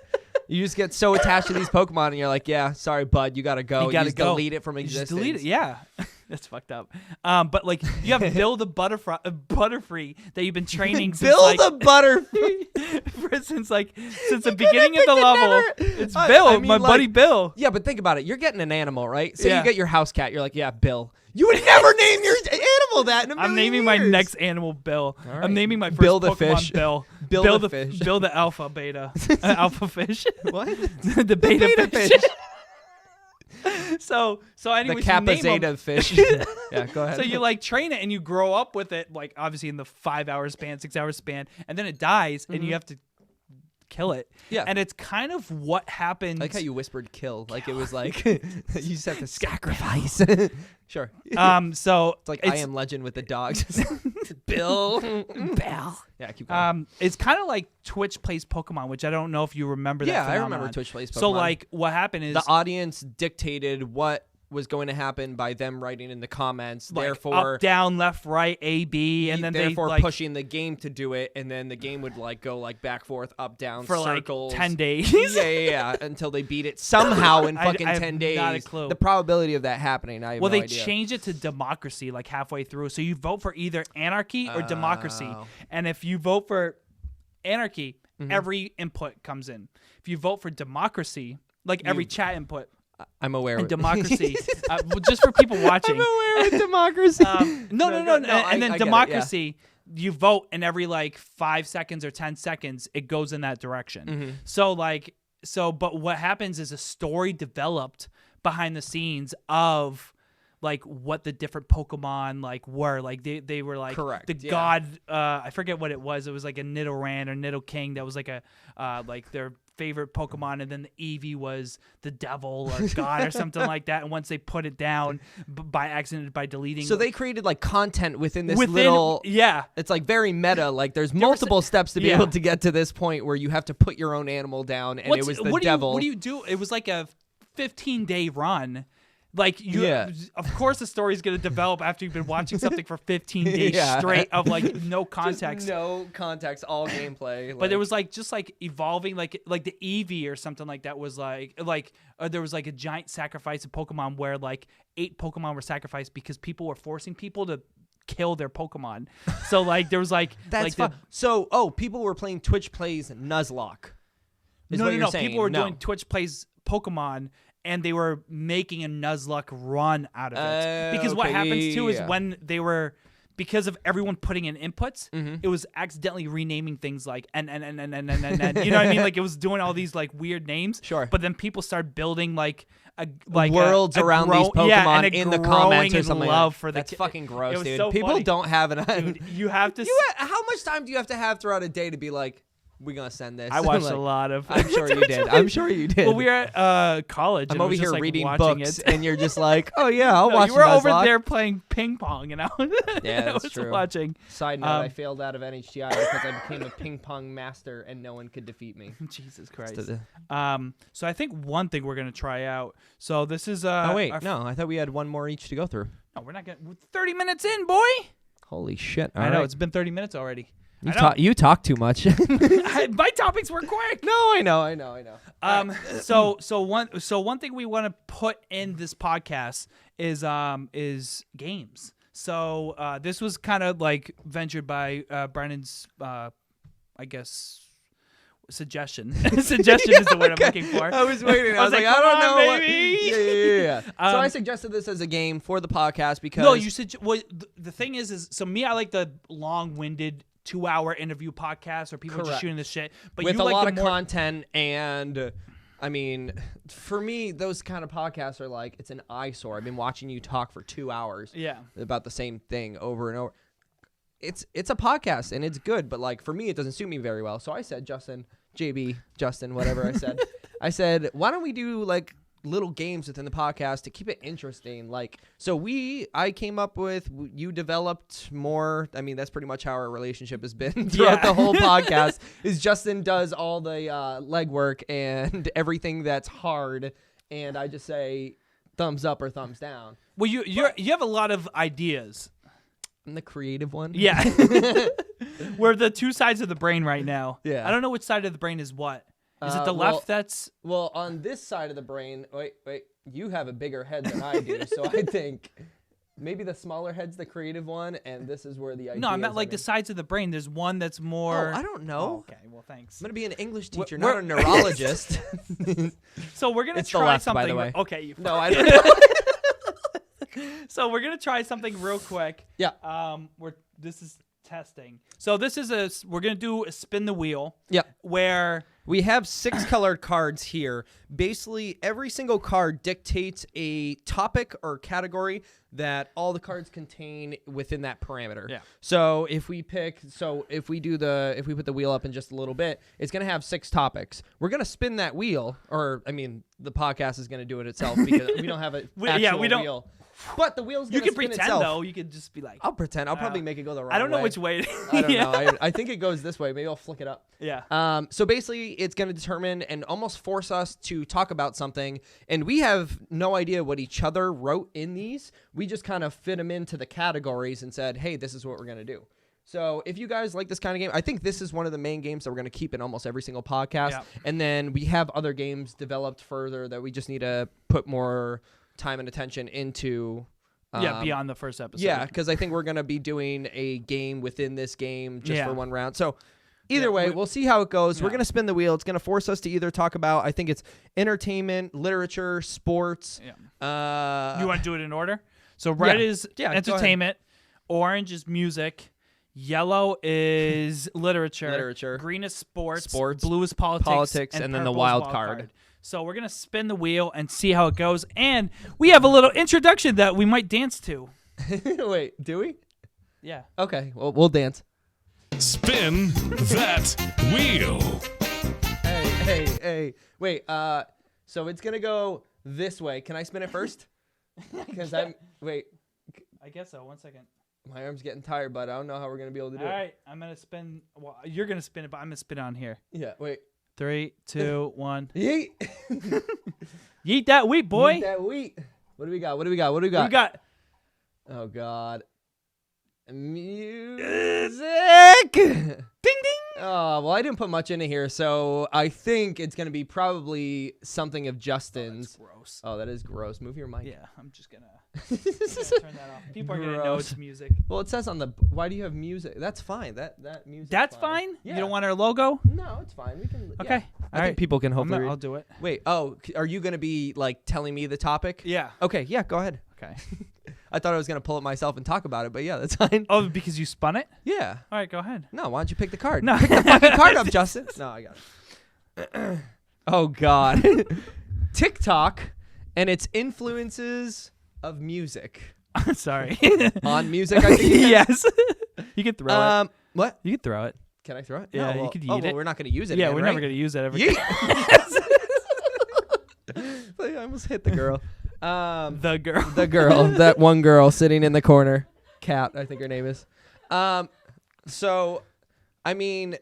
you just get so attached to these Pokemon, and you're like, yeah, sorry, bud, you gotta go. You just delete it from existence. Just delete it. Yeah. That's fucked up. But like you have Bill the Butterfree that you've been training since Bill the Butterfree since the beginning of the level. It's Bill, I mean, my buddy Bill. Yeah, but think about it. You're getting an animal, right? So you get your house cat. You're like, yeah, Bill. You would never name your animal that in a million I'm naming years. My next animal Bill. Right. I'm naming my first Bill the Pokemon fish. Bill. Bill the fish. Bill the alpha beta. Alpha fish. What? The beta fish. So anyway, the Kappa Zeta fish. Yeah, go ahead. So you like train it and you grow up with it, like obviously in the 5 hour span, 6 hour span, and then it dies and you have to kill it. Yeah. And it's kind of what happened. I like how you whispered kill. Like it was like you said the sacrifice. Sure. So it's like I Am Legend with the dogs. Bill. Yeah, keep going. It's kind of like Twitch plays Pokemon, which I don't know if you remember that phenomenon. I remember Twitch plays Pokemon. So like what happened is the audience dictated what was going to happen by them writing in the comments, like therefore up, down, left, right, A, B, and then therefore they like, pushing the game to do it, and then the game would like go like back, forth, up, down, for circles. like 10 days. yeah, until they beat it somehow in fucking I 10 days. Not a clue. The probability of that happening, I have well, no they idea. changed it to democracy like halfway through, so you vote for either anarchy or democracy, and if you vote for anarchy, every input comes in. If you vote for democracy, like every chat input. I'm aware of it. Democracy. Well, just for people watching. I'm aware of democracy. No. And then democracy, you vote, and every like 5 seconds or 10 seconds, it goes in that direction. But what happens is a story developed behind the scenes of like what the different Pokemon like were. Like they were like correct. The god. I forget what it was. It was like a Nidoran or Nidoking that was like a like their favorite Pokemon, and then the Eevee was the devil or god or something like that. And once they put it down by accident by deleting, so they created like content within little. Yeah, it's like very meta. Like there's multiple steps to be able to get to this point where you have to put your own animal down, and it was the devil. What do you do? It was like a 15-day run. Like of course the story's gonna develop after you've been watching something for 15 days straight of like no context, all gameplay. But there was like just like evolving, like the Eevee or something like that was like there was like a giant sacrifice of Pokemon where like 8 Pokemon were sacrificed because people were forcing people to kill their Pokemon. So like there was like that's like so people were playing Twitch plays Nuzlocke. No. People were doing Twitch plays Pokemon. And they were making a Nuzlocke run out of it. Because what happens, too, is when they were... Because of everyone putting in inputs, it was accidentally renaming things like... and. You know what I mean? Like, it was doing all these, like, weird names. Sure. But then people started building, like worlds around these Pokemon in the comments or something. Love for That's fucking gross, dude. So people funny. Don't have an... Dude, you have to... how much time do you have to have throughout a day to be like... We're going to send this. I watched a lot of... I'm sure you did. Well, we were at college. I'm over here like reading books, and you're just like, oh, yeah, I'll watch You were Nuzlocke. over there playing ping pong, and I was true. watching. Side note, I failed out of NHGI because I became a ping pong master, and no one could defeat me. Jesus Christ. So I think one thing we're going to try out. So this is... oh, wait. No, I thought we had one more each to go through. No, we're not going to... 30 minutes in, boy! Holy shit. I know. It's been 30 minutes already. You talk too much. My topics were quick. No, I know. So one thing we want to put in this podcast is games. So this was kind of like ventured by Brandon's I guess suggestion. Suggestion is the word I'm looking for. I was waiting. I was like, I don't know. Baby. Yeah. So I suggested this as a game for the podcast because the thing is so me, I like the long-winded 2-hour interview podcast or people just shooting this shit. But with you a like lot of content, and I mean, for me, those kind of podcasts are like it's an eyesore. I've been watching you talk for 2 hours, about the same thing over and over. It's a podcast and it's good, but like for me, it doesn't suit me very well. So I said, Justin, whatever I said, I said, why don't we do like little games within the podcast to keep it interesting? Like, so I came up with, you developed more. I mean, that's pretty much how our relationship has been throughout the whole podcast is Justin does all the legwork and everything that's hard. And I just say thumbs up or thumbs down. Well, you have a lot of ideas. I'm the creative one. Yeah. We're the two sides of the brain right now. Yeah. I don't know which side of the brain is what. Is it the left that's... Well, on this side of the brain... Wait. You have a bigger head than I do, so I think maybe the smaller head's the creative one, and this is where the ideas... No, I meant like the sides of the brain. There's one that's more... Oh, I don't know. Oh, okay, well, thanks. I'm going to be an English teacher, not a neurologist. So we're going to try something... by the way. Okay, No, I don't know. So we're going to try something real quick. Yeah. This is testing. So this is we're going to do a spin the wheel. Yep. Where We have 6 colored cards here. Basically, every single card dictates a topic or category that all the cards contain within that parameter. Yeah. So if we put the wheel up in just a little bit, it's going to have 6 topics. We're going to spin that wheel, or I mean, the podcast is going to do it itself because we don't have an actual wheel. But the wheel's going to spin itself. You can pretend, though. You can just be like... I'll pretend. I'll probably make it go the wrong way. I don't know which way. I don't know. I think it goes this way. Maybe I'll flick it up. Yeah. So basically, it's going to determine and almost force us to talk about something. And we have no idea what each other wrote in these. We just kind of fit them into the categories and said, hey, this is what we're going to do. So if you guys like this kind of game, I think this is one of the main games that we're going to keep in almost every single podcast. Yeah. And then we have other games developed further that we just need to put more time and attention into... beyond the first episode. Yeah, because I think we're going to be doing a game within this game just for one round. So either way, we'll see how it goes. Yeah. We're going to spin the wheel. It's going to force us to either talk about, I think it's entertainment, literature, sports. Yeah. You want to do it in order? So red is entertainment, orange is music, yellow is literature, green is sports, blue is politics, and then the wild card. So we're going to spin the wheel and see how it goes. And we have a little introduction that we might dance to. Wait, do we? Yeah. Okay, well, we'll dance. Spin that wheel. Hey. Wait, so it's going to go this way. Can I spin it first? Because wait. I guess so. 1 second. My arm's getting tired, but I don't know how we're going to be able to do it. All right, I'm going to spin. Well, you're going to spin it, but I'm going to spin on here. Yeah, wait. 3, 2, 1. Yeet. Yeet that wheat, boy. Yeet that wheat. What do we got? We got. Oh, God. Music. Ding, ding. Oh, well, I didn't put much into here, so I think it's going to be probably something of Justin's. Oh, that's gross. Oh, that is gross. Move your mic. Yeah, I'm just going to turn that off. People are going to know it's music. Well, it says on the... Why do you have music? That's fine. That music. That's fine? Yeah. You don't want our logo? No, it's fine. We can... Okay. Yeah. I think people can hopefully... I'll do it. Wait, are you going to be, like, telling me the topic? Yeah. Okay, yeah, go ahead. Okay. I thought I was going to pull it myself and talk about it, but yeah, that's fine. Oh, because you spun it? Yeah. All right, go ahead. No, why don't you pick the card? No. Pick the fucking card up, Justin. No, I got it. Oh, God. TikTok and its influences of music. Sorry. On music, I think. Yes. You can throw it. What? You can throw it. Can I throw it? Yeah, no, you could eat it. We're not going to use it. Yeah, again, we're right? never going to use that ever. I almost hit the girl. The girl. That one girl sitting in the corner. Kat, I think her name is. So, I mean,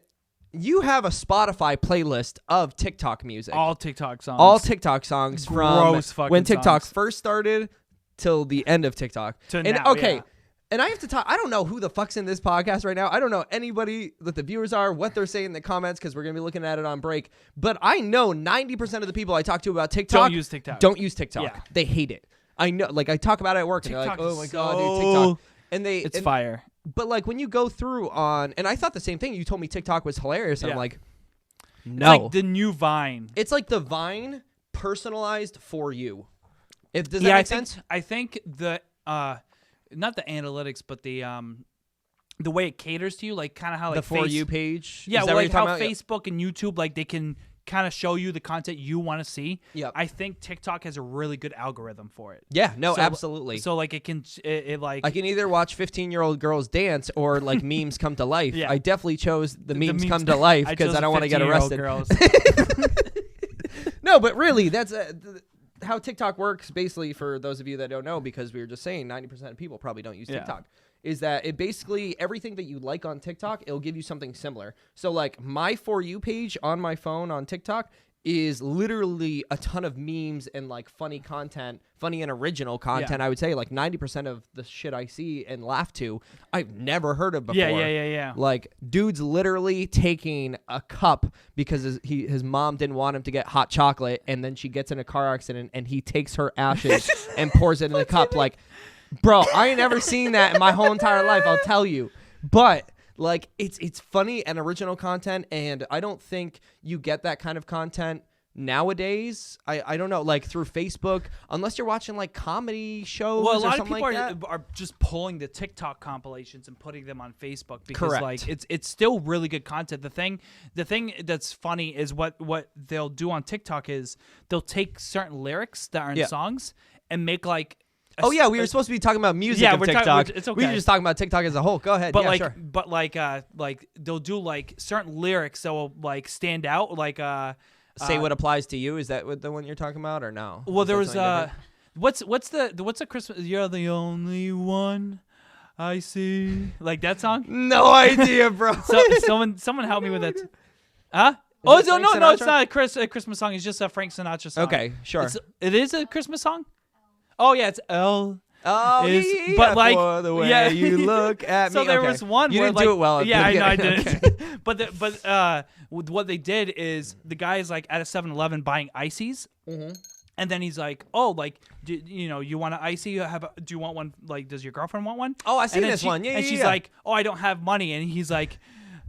you have a Spotify playlist of TikTok music. All TikTok songs. All TikTok songs from when TikTok songs. first started till the end of TikTok. Now, okay. Yeah. And I have to talk. I don't know who the fuck's in this podcast right now. I don't know anybody that the viewers are, what they're saying in the comments, because we're going to be looking at it on break. But I know 90% of the people I talk to about TikTok don't use TikTok. Yeah. They hate it. I know. Like, I talk about it at work, TikTok and they're like, oh, my is God, dude, TikTok. And it's fire. But, like, when you go through on, and I thought the same thing. You told me TikTok was hilarious. And I'm like, no. It's like the new Vine. It's like the Vine personalized for you. Does that make sense? I think the... not the analytics, but the way it caters to you, like kind of how like the For You page. Yeah, well, like how Facebook and YouTube, like they can kind of show you the content you want to see. Yeah, I think TikTok has a really good algorithm for it. Yeah, no, absolutely. So like it like I can either watch 15-year-old girls dance or like memes come to life. Yeah. I definitely chose the memes come to life because I don't want to get arrested. No, but really, that's how TikTok works, basically, for those of you that don't know, because we were just saying 90% of people probably don't use TikTok, is that it basically, everything that you like on TikTok, it'll give you something similar. So, like, my For You page on my phone on TikTok is literally a ton of memes and, like, funny content, funny and original content, I would say. Like, 90% of the shit I see and laugh to, I've never heard of before. Yeah. Like, dude's literally taking a cup because his mom didn't want him to get hot chocolate, and then she gets in a car accident, and he takes her ashes and pours it in the cup. Like, bro, I ain't never seen that in my whole entire life, I'll tell you. But... like, it's funny and original content, and I don't think you get that kind of content nowadays, I don't know, like through Facebook, unless you're watching like comedy shows Well, a or lot of something people like that. are just pulling the TikTok compilations and putting them on Facebook because Correct. like it's still really good content. The thing that's funny is what they'll do on TikTok is they'll take certain lyrics that are in songs and make like Oh yeah, we were supposed to be talking about music on TikTok. It's okay. We were just talking about TikTok as a whole. Go ahead. But yeah, like, sure. but like they'll do like certain lyrics that will like stand out. Like Say what applies to you. Is that what the one you're talking about, or no? Well, there Is was that what's the Christmas? You're the only one I see. Like that song. no idea, bro. So someone help me with that. Huh? Oh that Frank no, it's Sinatra? not a Christmas song. It's just a Frank Sinatra song. Okay, sure. It is a Christmas song. Oh yeah, it's L. Oh, is, yeah, but like for the way yeah. you look at me. So there Okay. was one You where didn't like, do it well. Yeah, I know I Okay. didn't. but what they did is the guy is like at a 7-Eleven buying ices. Mm-hmm. And then he's like, "Oh, like, you want an icy? Do you want one? Like, does your girlfriend want one?" Oh, I seen And then this one. Yeah, and yeah, she's yeah. like, "Oh, I don't have money." And he's like,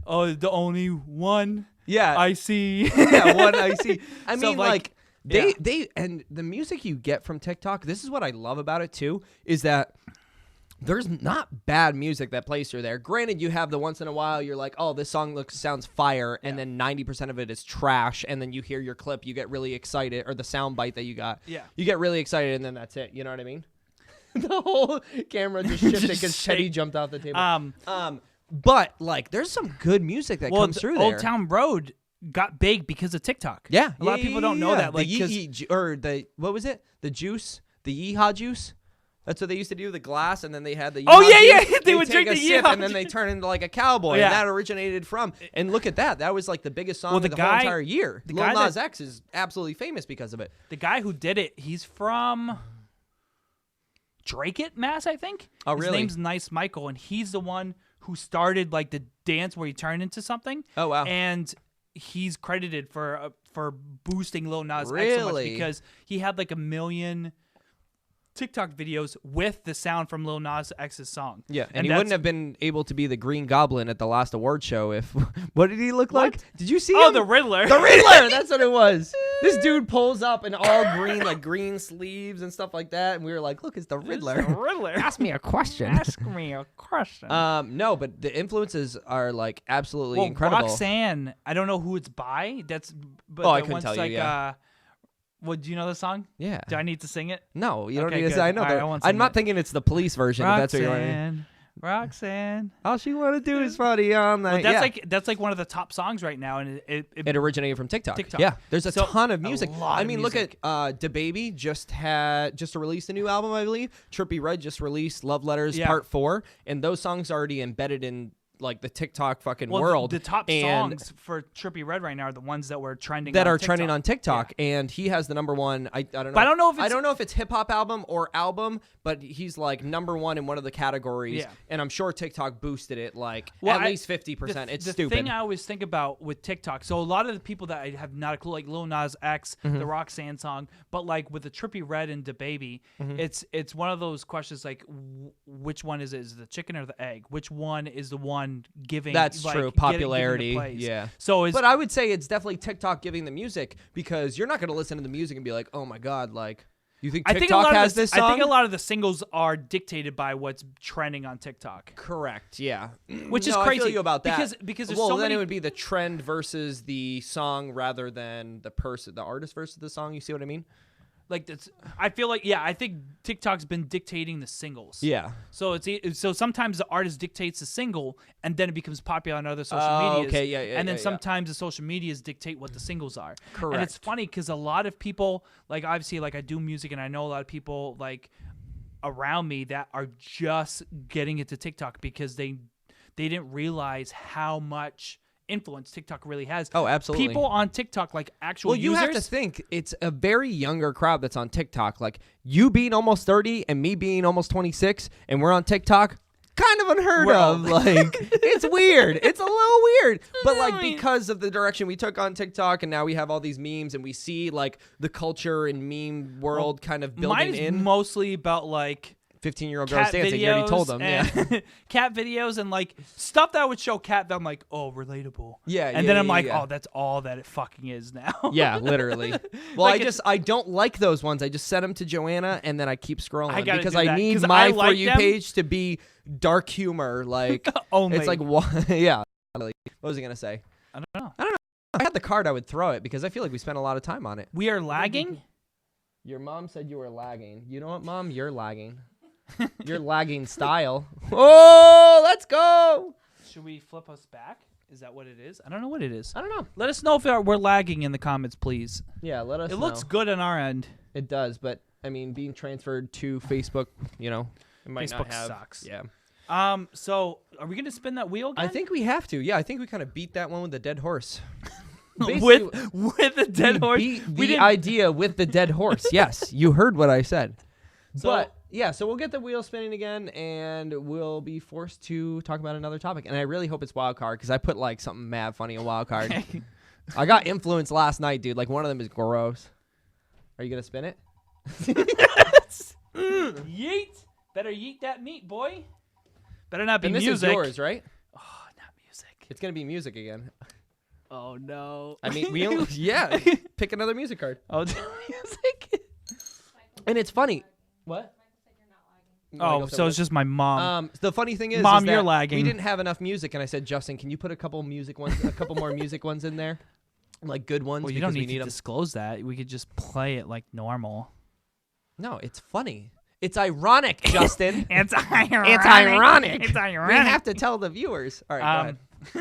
"Oh, the only one Yeah. I see." Yeah, one I see. I So, mean, like, they and the music you get from TikTok. This is what I love about it too, is that there's not bad music that plays through there. Granted, you have the once in a while you're like, oh, this song sounds fire, and then 90% of it is trash, and then you hear your clip, you get really excited, or the sound bite that you got. Yeah. You get really excited, and then that's it. You know what I mean? The whole camera just shifted because Just Teddy shake. jumped off the table. But like, there's some good music that comes through there. Old Town Road got big because of TikTok. Yeah, a lot of people don't know that. Like, the 'cause- the what was it? The juice, the yeehaw juice. That's what they used to do. The glass, and then they had the. Oh, yeehaw yeah, juice. yeah. They would take drink a the sip, yeehaw and then they juice. turn into like a cowboy. Yeah. And that originated from. And look at that. That was like the biggest song Well, of the whole entire year. the Lil guy Nas that- X is absolutely famous because of it. the guy who did it, he's from Drake, Mass, I think. Oh, really? His name's Nice Michael, and he's the one who started like the dance where he turned into something. Oh, wow. And he's credited for boosting Lil Nas X so much Really? because he had like 1 million TikTok videos with the sound from Lil Nas X's song. Yeah, and he that's- wouldn't have been able to be the Green Goblin at the last award show if. What did he look like? Did you see Oh, him? the Riddler. The Riddler. That's what it was. This dude pulls up in all green, like green sleeves and stuff like that, and we were like, "Look, it's the Riddler." The Riddler. Ask me a question. Ask me a question. No, but the influences are like absolutely Well, incredible. Roxanne, I don't know who it's by. But Oh, I the couldn't one's tell you, like, yeah. do you know the song? Yeah. Do I need to sing it? No, you don't Okay, need to good. say. I know All right, that. I won't I'm sing not it. thinking it's the police version. If that's what you want to. Roxanne. All she want to do is party on that. Well, that's like one of the top songs right now, and It originated from TikTok. TikTok. Yeah, there's a So, ton of a music. lot I of mean, music. look at DaBaby just released a new album, I believe. Trippie Redd just released Love Letters Yeah. Part 4, and those songs are already embedded in like the TikTok fucking well, world. The top and songs for Trippie Redd right now are the ones that were trending. that on are trending TikTok. on TikTok, and he has the number one. I don't know. But I don't know if I it's- don't know if it's hip hop album or album, but he's like number one in one of the categories. Yeah. And I'm sure TikTok boosted it like Well, at I- least 50%. It's the stupid. thing I always think about with TikTok, so a lot of the people that I have not a clue, like Lil Nas X, Mm-hmm. the Roxanne song, but like with the Trippie Redd and DaBaby, Mm-hmm. it's one of those questions like, which one is it? Is it the chicken or the egg? Which one is the one giving? That's like, true. giving the Popularity, plays? yeah. So is But I would say it's definitely TikTok giving the music, because you're not going to listen to the music and be like, oh my God, like, you think I think a TikTok lot has of the, this song? I think a lot of the singles are dictated by what's trending on TikTok. Correct, yeah. Which is No, I crazy, feel you about that. because there's well, so then many- it would be the trend versus the song rather than the artist versus the song. You see what I mean? Like that's, I feel like I think TikTok's been dictating the singles. Yeah. So so sometimes the artist dictates the single, and then it becomes popular on other social Oh, medias. okay, yeah, And then yeah. sometimes the social medias dictate what the singles are. Correct. And it's funny because a lot of people, like obviously, like I do music, and I know a lot of people like around me that are just getting into TikTok because they didn't realize how much influence TikTok really has. Oh, absolutely. People on TikTok, like actual Well, you users. have to think it's a very younger crowd that's on TikTok. Like you being almost 30 and me being almost 26, and we're on TikTok. Kind of unheard Well- of. Like, it's weird. It's a little weird. But, like, I mean- because of the direction we took on TikTok, and now we have all these memes, and we see, like, the culture and meme world kind of building Mine is in. mostly about like 15-year-old girls dancing. You already told them. Yeah. Cat videos and like stuff that would show cat that I'm like, oh, relatable. Yeah. And then I'm like, oh, that's all that it fucking is now. Yeah, literally. Well, like I don't like those ones. I just set them to Joanna and then I keep scrolling because I need my For You page to be dark humor. Like, only. It's like, yeah. What was I going to say? I don't know. If I had the card, I would throw it because I feel like we spent a lot of time on it. We are lagging? Your mom said you were lagging. You know what, Mom? You're lagging. You're lagging style. Oh, let's go. Should we flip us back? Is that what it is? I don't know what it is. I don't know. Let us know if we're lagging in the comments, please. Yeah, let us know. It looks good on our end. It does, but, I mean, being transferred to Facebook, it might Facebook not have. sucks. Yeah. So are we going to spin that wheel again? I think we have to. Yeah, I think we kind of beat that one with the dead horse. with the dead horse? Beat the idea with the dead horse. Yes, you heard what I said. But... yeah, so we'll get the wheel spinning again, and we'll be forced to talk about another topic. And I really hope it's wild card because I put like something mad funny in wild card. I got influenced last night, dude. Like one of them is gross. Are you gonna spin it? Yeet! Better yeet that meat, boy. Better not be and this music. Is yours, right? Oh, not music. It's gonna be music again. Oh no. I mean, pick another music card. Oh, music. And it's funny. What? Oh, so it's just my mom. The funny thing is, Mom, that you're lagging. We didn't have enough music, and I said, Justin, can you put a couple more music ones in there, like good ones? Well, you don't need to disclose that. We could just play it like normal. No, it's funny. It's ironic, Justin. It's ironic. It's ironic. It's ironic. We have to tell the viewers. All right, go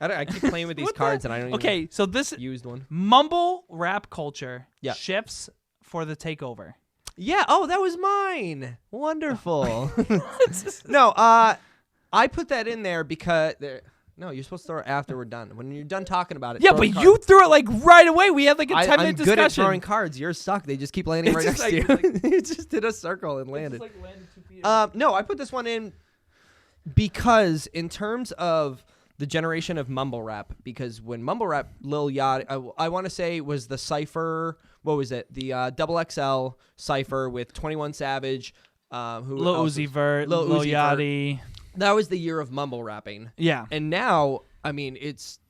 ahead. I keep playing with these cards, and I don't even so this used one. Mumble rap culture shifts for the takeover. Yeah. Oh, that was mine. Wonderful. No, I put that in there because no, you're supposed to throw it after we're done. When you're done talking about it. Yeah, but you threw it like right away. We had like a 10-minute discussion. I'm good at throwing cards. Yours suck. They just keep landing right next to you. You just did a circle and landed. Just, landed 2 feet no, I put this one in because in terms of the generation of mumble rap, because when mumble rap, Lil Yachty, I want to say was the Cypher. What was it? The Double XL Cypher with 21 Savage, Lil Uzi Vert, Lil Yachty. That was the year of mumble rapping. Yeah. And now, I mean, it's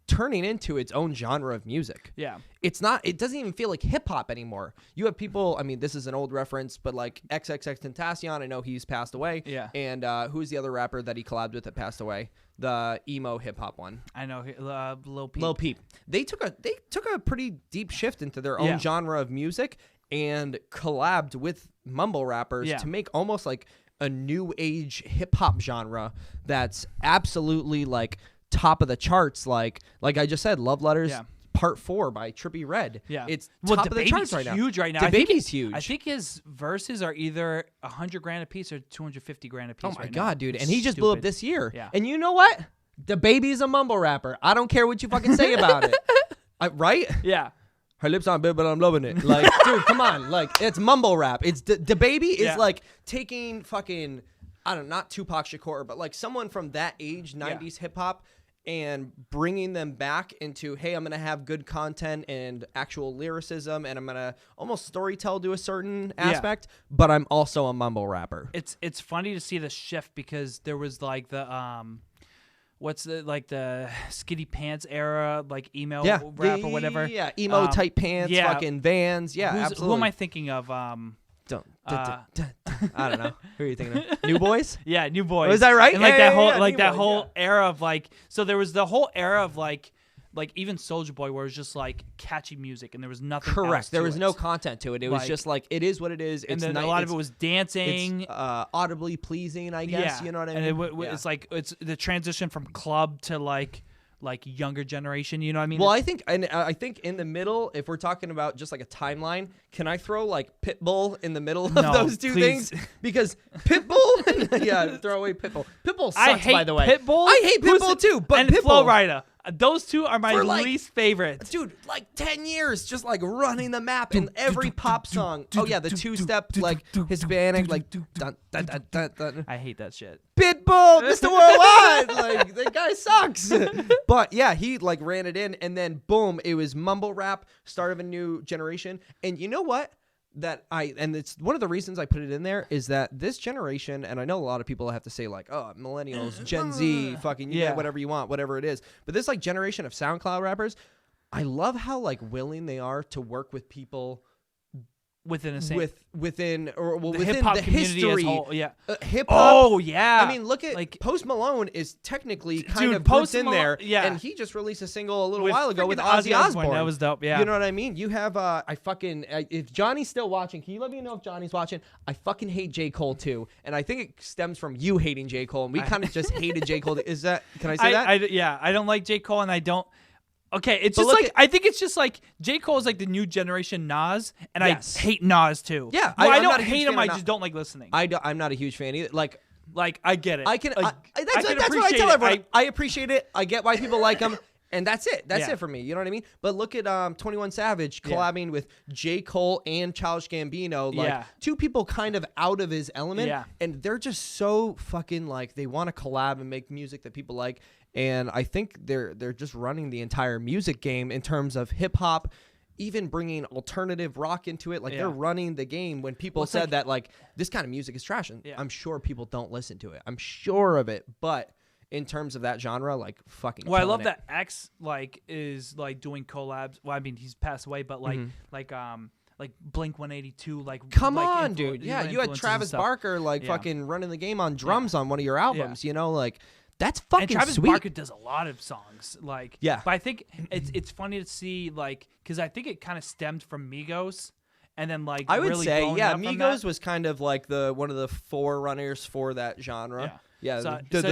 turning into its own genre of music. Yeah. It's not, it doesn't even feel like hip hop anymore. You have people, I mean, this is an old reference, but like XXXTentacion, I know he's passed away. Yeah. And who's the other rapper that he collabed with that passed away? The emo hip hop one. I know, Lil Peep. Lil Peep. They took a pretty deep shift into their own genre of music and collabed with mumble rappers to make almost like a new age hip hop genre that's absolutely like top of the charts. Like I just said, Love Letters Part 4 by Trippie Redd. Yeah. It's top of the charts right now. Huge right now. DaBaby's huge. I think his verses are either $100,000 a piece or $250,000 a piece. Oh my right God, now. dude. And he just blew up this year. Yeah. And you know what? DaBaby's a mumble rapper. I don't care what you fucking say about it. Right? Yeah. Her lips aren't big, but I'm loving it. Like, dude, come on. Like, it's mumble rap. It's DaBaby is like taking fucking, I don't know, not Tupac Shakur, but like someone from that age, 90s hip hop, and bringing them back into, hey, I'm going to have good content and actual lyricism, and I'm going to almost storytell to a certain aspect, but I'm also a mumble rapper. It's funny to see the shift because there was like the what's the like the Skitty Pants era, like email rap or whatever. Yeah, emo type pants, fucking Vans. Yeah, absolutely. Who am I thinking of? I don't know. Who are you thinking of? New Boys? Yeah, New Boys. Was that right? And like that whole New Boys, whole era of like, so there was the whole era of like even Soulja Boy where it was just like catchy music and there was nothing. Correct. There was no no content to it. It was just like, it is what it is. And then a lot of it was dancing. It's audibly pleasing, I guess. Yeah. You know what I mean? And it's like, it's the transition from club to like younger generation, you know what I mean? Well, I think in the middle, if we're talking about just like a timeline, can I throw like Pitbull in the middle of those two things? Because Pitbull, throw away Pitbull. Pitbull sucks, by the way. Pitbull. I hate Pitbull too, but and Pitbull. Flo Rida. Those two are my least favorites. Dude, like 10 years just like running the map in every pop song. Oh yeah, the two-step like Hispanic like dun, dun, dun, dun, dun. I hate that shit. Pitbull, Mr. Worldwide. Like the guy sucks. But yeah, he like ran it in and then boom, it was mumble rap, start of a new generation. And you know what? and it's one of the reasons I put it in there is that this generation, and I know a lot of people have to say like, oh, millennials, Gen Z, fucking, you get whatever you want, whatever it is. But this like generation of SoundCloud rappers, I love how like willing they are to work with people within a within the hip-hop the community history, as whole, hip hop. Oh yeah, I mean, look at like Post Malone is technically kind dude, of Post grouped in there, yeah, and he just released a single a little while ago with freaking Ozzy Osbourne. That was dope. Yeah, you know what I mean. You have if Johnny's still watching, can you let me know if Johnny's watching? I fucking hate J. Cole too, and I think it stems from you hating J. Cole, and we kind of just hated J. Cole. Is that? Can I say that? I don't like J. Cole, and I don't. Okay, it's just like I think it's just like J. Cole is like the new generation Nas, and I hate Nas too. Yeah, well, I don't hate him. I just don't like listening. I'm not a huge fan either. Like I get it. I can. Like, that's what I tell everyone. I appreciate it. I get why people like him. And that's it. That's it for me. You know what I mean? But look at 21 Savage collabing with J. Cole and Childish Gambino. Like two people kind of out of his element. Yeah. And they're just so fucking like they want to collab and make music that people like. And I think they're just running the entire music game in terms of hip hop, even bringing alternative rock into it. Like they're running the game. When people said that like this kind of music is trash, and I'm sure people don't listen to it. I'm sure of it. But in terms of that genre, like fucking. Well, I love that X like is like doing collabs. Well, I mean he's passed away, but like like Blink 182, like come on, dude. Yeah, you had Travis Barker like fucking running the game on drums on one of your albums. You know, like. That's fucking and Travis sweet. Barker does a lot of songs, like But I think it's funny to see like because I think it kind of stemmed from Migos, and then like I would really say Migos was kind of like one of the forerunners for that genre. Yeah. And then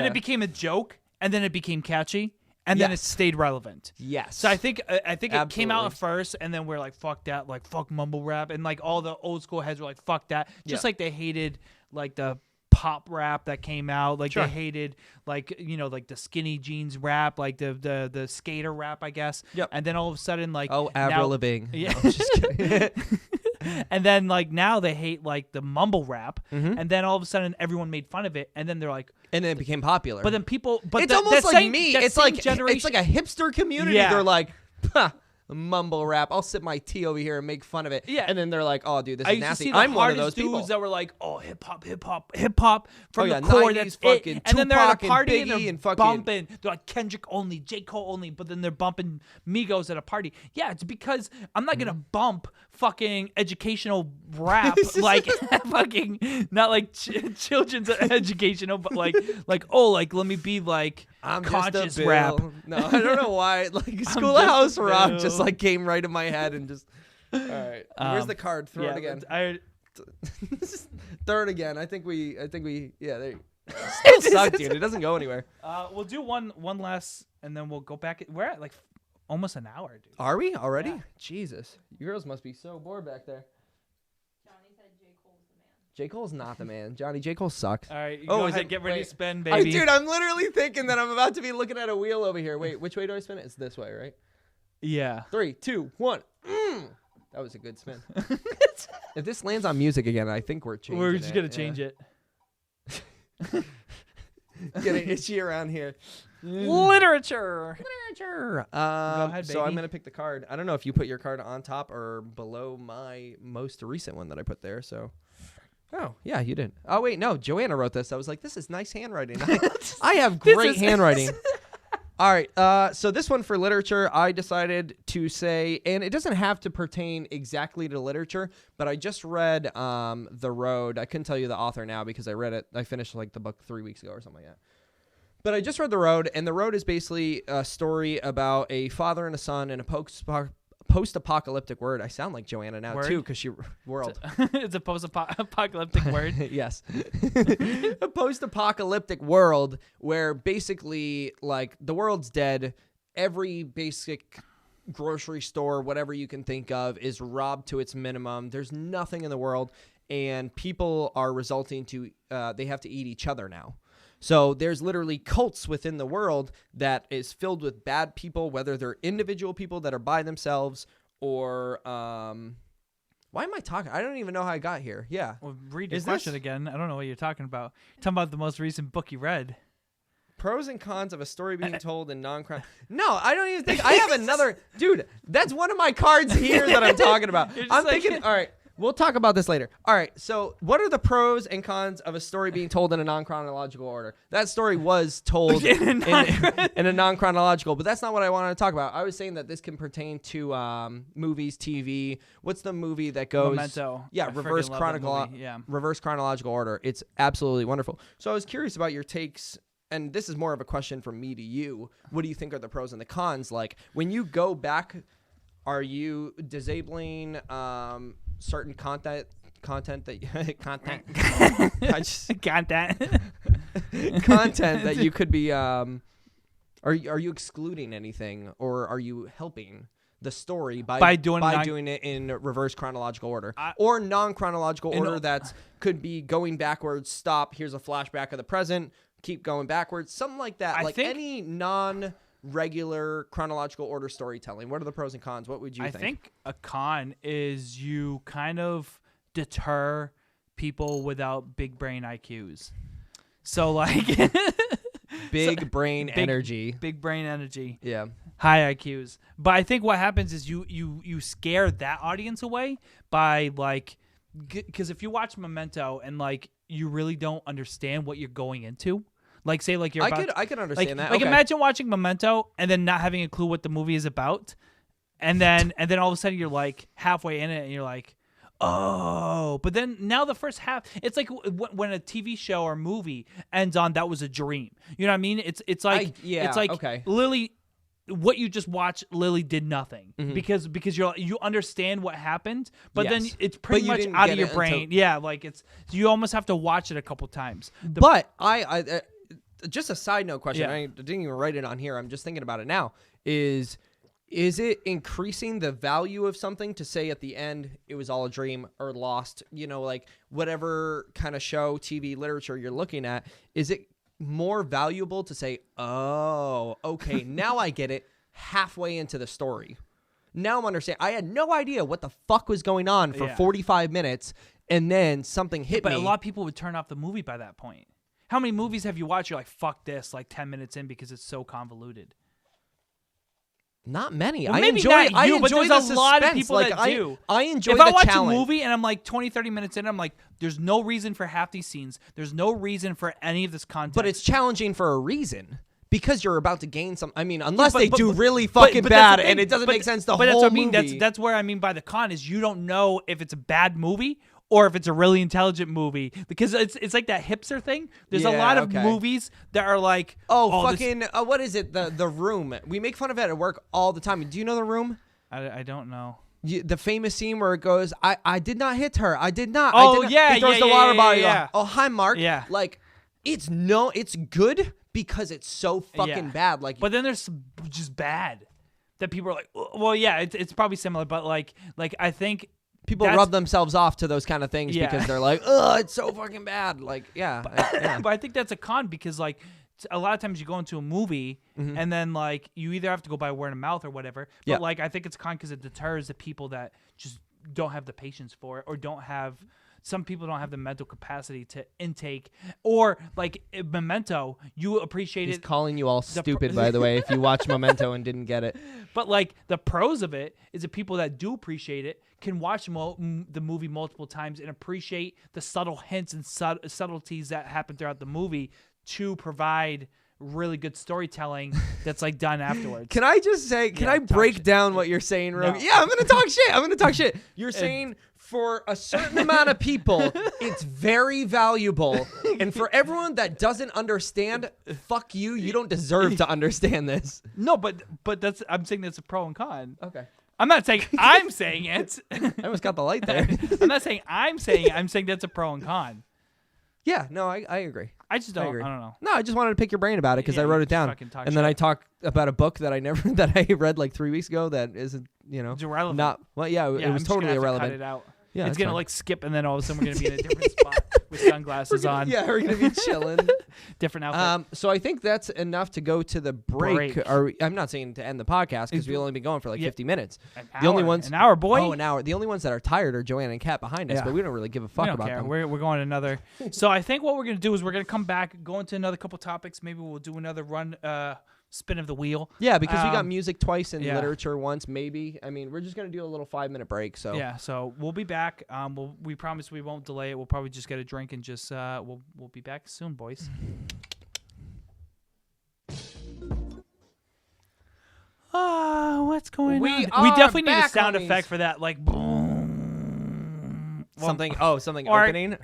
it became a joke, and then it became catchy, and then it stayed relevant. Yes. So I think it came out at first, and then we're like fuck that, like fuck mumble rap, and like all the old school heads were like fuck that, just like they hated like the pop rap that came out, like they hated like like the skinny jeans rap, like the skater rap, I guess. And then all of a sudden like Avril Lavigne. Yeah. No, just kidding. And then like now they hate like the mumble rap, and then all of a sudden everyone made fun of it, and then they're like, and then it became popular. But then people, it's almost like me. It's like it's like a hipster community. They're like, mumble rap. I'll sip my tea over here and make fun of it. Yeah. And then they're like, oh, dude, this is nasty. I'm one of those dudes people that were like, oh, hip hop from the core. That's fucking it. And then they're at a party and and they're fucking bumping. They're like Kendrick only, J. Cole only, but then they're bumping Migos at a party. Yeah, it's because I'm not gonna bump fucking educational rap like fucking not like children's educational, but like let me be like I'm conscious just a rap. No, I don't know why. Like Schoolhouse Rock just like came right in my head and just. All right, where's the card? Throw it again. Throw it again. I think we. Yeah, there. Still suck, dude. It doesn't go anywhere. We'll do one last, and then we'll go back. We're at like almost an hour, dude. Are we already? Yeah. Jesus, you girls must be so bored back there. Johnny said J. Cole's the man. J. Cole's not the man. Johnny, J. Cole sucks. All right, go ahead, get ready to spin, baby. Dude, I'm literally thinking that I'm about to be looking at a wheel over here. Wait, which way do I spin it? It's this way, right? Yeah. 3, 2, 1. That was a good spin. If this lands on music again, I think we're changing it. We're just going to change it. Getting itchy around here. Literature. Go ahead, so I'm baby. going to pick the card. I don't know if you put your card on top or below my most recent one that I put there. So, oh, yeah, you did. Oh, wait, no. Joanna wrote this. I was like, this is nice handwriting. I have great handwriting. All right, so this one for literature, I decided to say, and it doesn't have to pertain exactly to literature, but I just read The Road. I couldn't tell you the author now because I read it. I finished like the book 3 weeks ago or something like that. But I just read The Road, and The Road is basically a story about a father and a son in a post-apocalyptic world. I sound like Joanna now too, because she world. It's a post-apocalyptic word. Yes, a post-apocalyptic world where basically like the world's dead. Every basic grocery store, whatever you can think of, is robbed to its minimum. There's nothing in the world, and people are resulting to they have to eat each other now. So there's literally cults within the world that is filled with bad people, whether they're individual people that are by themselves or why am I talking? I don't even know how I got here. Yeah. Well, read your question again. I don't know what you're talking about. You're talking about the most recent book you read. Pros and cons of a story being told in non-crime. No, I don't even think I have another. Dude, that's one of my cards here that I'm talking about. I'm thinking, all right, we'll talk about this later. All right, so what are the pros and cons of a story being told in a non-chronological order? That story was told in a non-chronological, but that's not what I wanted to talk about. I was saying that this can pertain to movies, TV. What's the movie that goes? Memento. Yeah, reverse chronological order. It's absolutely wonderful. So I was curious about your takes. And this is more of a question from me to you. What do you think are the pros and the cons? Like, when you go back, are you disabling certain content that content that you could be are you excluding anything, or are you helping the story by doing it in reverse chronological order or non-chronological order that could be going backwards, stop, here's a flashback of the present, keep going backwards, something like that. Any non-regular chronological order storytelling. What are the pros and cons? What would you think? I think a con is you kind of deter people without big brain IQs. So like big brain energy. Big brain energy. Yeah. High IQs. But I think what happens is you scare that audience away by like, because if you watch Memento and like you really don't understand what you're going into, like say like I could understand that. Like imagine watching Memento and then not having a clue what the movie is about, and then all of a sudden you're like halfway in it and you're like, oh, but then now the first half, it's like when a TV show or movie ends on that was a dream. You know what I mean? It's like literally what you just watched literally did nothing because you understand what happened, but then it's pretty much out of your brain. Like you almost have to watch it a couple times. But I just a side note question. I didn't even write it on here. I'm just thinking about it now. Is it increasing the value of something to say at the end it was all a dream or lost? You know, like whatever kind of show, TV, literature you're looking at, is it more valuable to say, oh, okay, now I get it halfway into the story? Now I'm understanding. I had no idea what the fuck was going on for 45 minutes, and then something hit me. But a lot of people would turn off the movie by that point. How many movies have you watched? You're like, fuck this, like 10 minutes in because it's so convoluted. Not many. Well, I enjoy but there's a lot of people that do. I enjoy the challenge. If I watch a movie and I'm like 20, 30 minutes in, I'm like, there's no reason for half these scenes. There's no reason for any of this content. But it's challenging for a reason. Because you're about to gain some. I mean, unless they do really fucking bad and it doesn't make sense the whole movie. But that's what I mean. That's where I mean by the con is you don't know if it's a bad movie or if it's a really intelligent movie, because it's like that hipster thing. There's a lot of movies that are like, what is it? The Room. We make fun of it at work all the time. Do you know The Room? I don't know. The famous scene where it goes, I did not hit her. I did not. Oh, yeah. He throws the water bottle. Yeah. Oh, hi, Mark. Yeah. Like, it's good because it's so fucking bad. Like, but then there's just bad that people are like, well, yeah, it's probably similar, but like I think people rub themselves off to those kind of things because they're like, oh, it's so fucking bad. Like, but I think that's a con because like a lot of times you go into a movie and then like you either have to go by word of mouth or whatever. But like I think it's a con because it deters the people that just don't have the patience for it or don't have. Some people don't have the mental capacity to intake, or like Memento, you appreciate it. He's calling you all stupid, by the way, if you watch Memento and didn't get it. But like the pros of it is the people that do appreciate it can watch the movie multiple times and appreciate the subtle hints and subtleties that happen throughout the movie to provide really good storytelling that's like done afterwards. Can I just say, I break down what you're saying, Rogue? No. Yeah, I'm going to talk shit. You're saying for a certain amount of people, it's very valuable. And for everyone that doesn't understand, fuck you. You don't deserve to understand this. No, but I'm saying that's a pro and con. Okay. I'm not saying I'm saying it. I almost got the light there. I'm not saying I'm saying it. I'm saying that's a pro and con. Yeah, no, I agree. I just don't. I don't know. No, I just wanted to pick your brain about it because I wrote it down, and then I talked about a book that I read like 3 weeks ago that isn't, it's irrelevant. Not well, yeah, it was totally irrelevant. Cut it out. Yeah, it's that's gonna fine. like skip, and then all of a sudden we're gonna be in a different spot with sunglasses on. Yeah, we're gonna be chilling. Different outfit. So I think that's enough to go to the break. I'm not saying to end the podcast because we'll only be going for like 50 minutes. An hour, boy. Oh, an hour. The only ones that are tired are Joanna and Kat behind us, Yeah. but we don't really give a We fuck don't about care. them. We're going another. So I think what we're gonna do is we're gonna come back, go into another couple topics. Maybe we'll do another run, spin of the wheel. Yeah, because we got music twice and yeah. literature once, maybe. I mean, we're just gonna do a little 5-minute break. So Yeah, so we'll be back. We promise we won't delay it. We'll probably just get a drink and just we'll be back soon, boys. What's going on? We definitely need a back, sound homies. effect for that, like boom. something or- opening.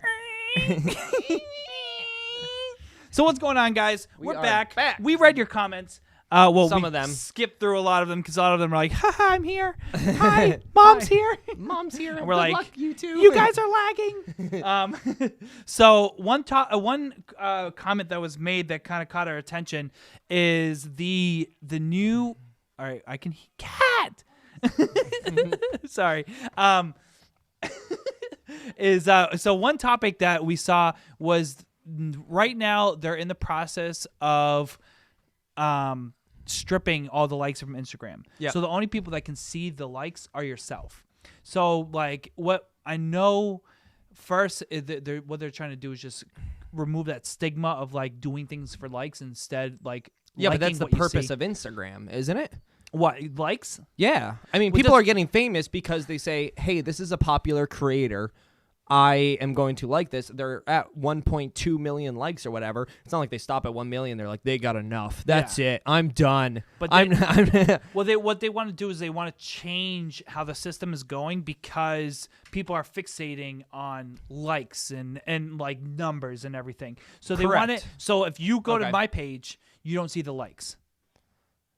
So what's going on, guys? We We're are back. back. We read your comments. Well, Some we of them. skipped through a lot of them because a lot of them are like, "Haha, I'm here. Hi, mom's here." Mom's here. And we're Good like, luck, you two. You guys are lagging. So one comment that was made that kind of caught our attention is the new. All right, I can cat. Sorry. So one topic that we saw was right now they're in the process of stripping all the likes from Instagram. Yeah. So the only people that can see the likes are yourself. So like what I know first is that what they're trying to do is just remove that stigma of like doing things for likes instead like Yeah, but liking that's the what you purpose see. of Instagram, isn't it? What likes? Yeah. I mean, Well, people that's- are getting famous because they say, hey, this is a popular creator. I am going to like this. They're at 1.2 million likes or whatever. It's not like they stop at 1 million. They're like, they got enough. That's it. I'm done. But I'm Well, what they want to do is they want to change how the system is going because people are fixating on likes and like numbers and everything. So they want it. Correct. So if you go to Okay. my page, you don't see the likes.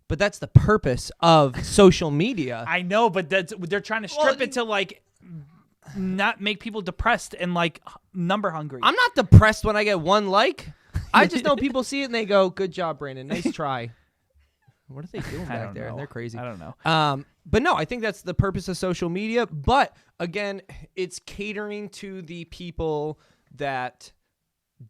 But that's the purpose of social media. I know, but they're trying to strip it to like not make people depressed and like number hungry. I'm not depressed when I get 1 like. I just know people see it and they go, good job, Brandon. Nice try. What are they doing I back don't there? know. They're crazy. I don't know. But no, I think that's the purpose of social media. But again, it's catering to the people that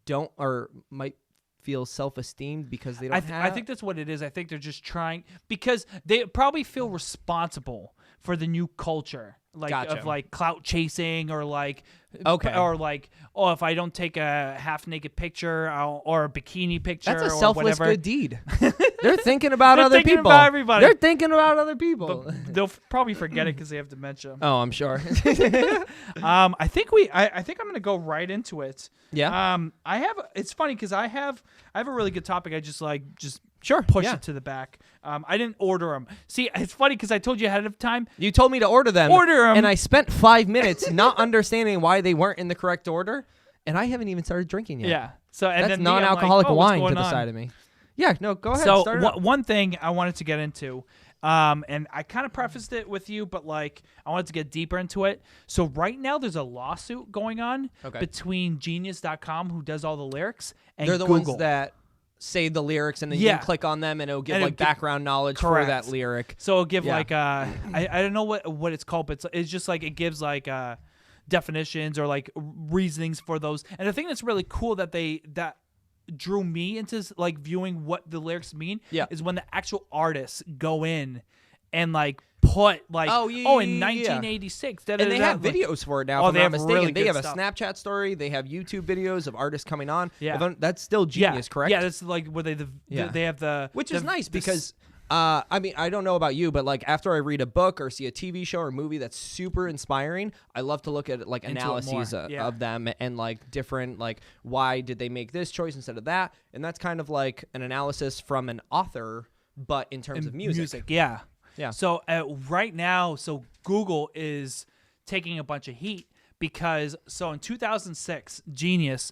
don't or might feel self-esteemed because they don't I think that's what it is. I think they're just trying because they probably feel responsible for the new culture, like Gotcha. of like clout chasing or like Okay. or like if I don't take a half naked picture or a bikini picture, That's a or selfless whatever. good deed. They're thinking about They're other thinking people. about everybody. They're thinking about other people. But they'll probably forget it because they have dementia. Oh, I'm sure. I think I'm gonna go right into it. Yeah. It's funny because I have a really good topic. I just Sure, push yeah. it to the back. I didn't order them. See, it's funny because I told you ahead of time. You told me to order them. Order 'em. And I spent 5 minutes not understanding why they weren't in the correct order. And I haven't even started drinking yet. Yeah. So and That's then me, I'm like, non-alcoholic oh, what's wine to going the on? side of me. Yeah, no, go ahead. So start it up. one thing I wanted to get into, and I kind of prefaced it with you, but like I wanted to get deeper into it. So right now there's a lawsuit going on between Genius.com, who does all the lyrics, and They're the Google. ones that say the lyrics and then Yeah. you can click on them and it'll give And like it'll give- background knowledge Correct. for that lyric. So it'll give Yeah. like I don't know what it's called, but it's just like it gives like definitions or like reasonings for those. And the thing that's really cool that drew me into like viewing what the lyrics mean is when the actual artists go in and like put like in 1986 And they have like- videos for it now. Oh, if they I'm have not mistaken. really They good have stuff. a Snapchat story. They have YouTube videos of artists coming on. Yeah. That's still Genius, correct? Yeah, that's like where they have the Which the- is nice the because I mean, I don't know about you, but like after I read a book or see a TV show or movie that's super inspiring, I love to look at like Into it analyses more. Yeah. of them and like different like why did they make this choice instead of that, and that's kind of like an analysis from an author, but in terms of music. Yeah. Yeah. So right now, Google is taking a bunch of heat because in 2006, Genius,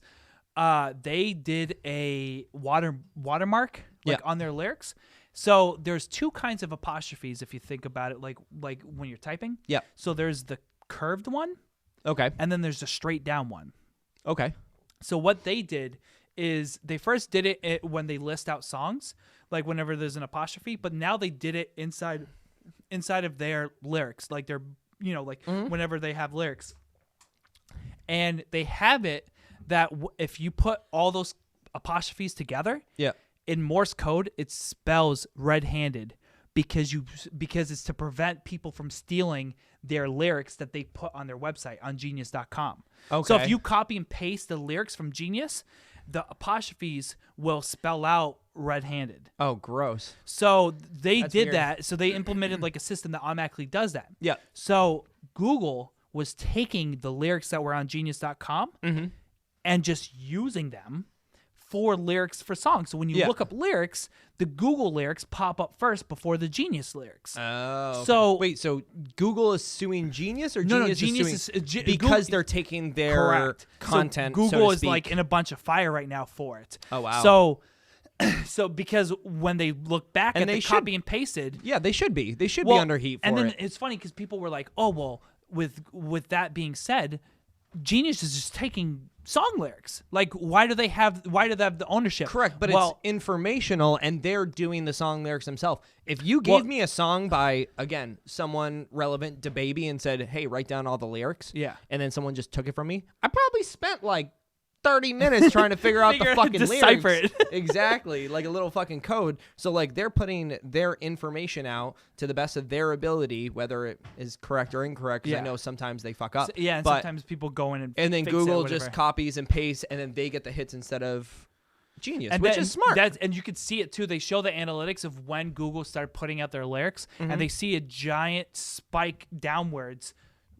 they did a watermark on their lyrics. So there's two kinds of apostrophes if you think about it, like when you're typing. Yeah. So there's the curved one, Okay. and then there's the straight down one. Okay. So what they did is they first did it when they list out songs, like whenever there's an apostrophe, but now they did it inside of their lyrics, like they're whenever they have lyrics. and they have it that if you put all those apostrophes together, in Morse code, it spells red-handed because it's to prevent people from stealing their lyrics that they put on their website on Genius.com. Okay. So if you copy and paste the lyrics from Genius, the apostrophes will spell out red-handed. Oh, gross. So they That's did weird. that. So they implemented like a system that automatically does that. Yeah. So Google was taking the lyrics that were on Genius.com and just using them for lyrics for songs. So when you look up lyrics, the Google lyrics pop up first before the Genius lyrics. Oh. Okay. So wait, so Google is suing Genius, or no, Genius is suing because they're taking their content? So Google so to is like in a bunch of fire right now for it. Oh wow. So because when they look back and at the copy and pasted, they should be. They should be under heat for and then it. it's funny because people were like, "Oh well." With that being said, Genius is just taking song lyrics. Like, why do they have the ownership? Correct, but it's informational, and they're doing the song lyrics themselves. If you gave me a song by, again, someone relevant to Baby and said, hey, write down all the lyrics, and then someone just took it from me, I probably spent like 30 minutes trying to figure out the fucking decipher lyrics. it. Exactly, like a little fucking code. So like they're putting their information out to the best of their ability, whether it is correct or incorrect, because I know sometimes they fuck up. And sometimes people go in and then fix Google it, just copies and pastes, and then they get the hits instead of Genius, and which is smart. And you could see it too. They show the analytics of when Google started putting out their lyrics, and they see a giant spike downwards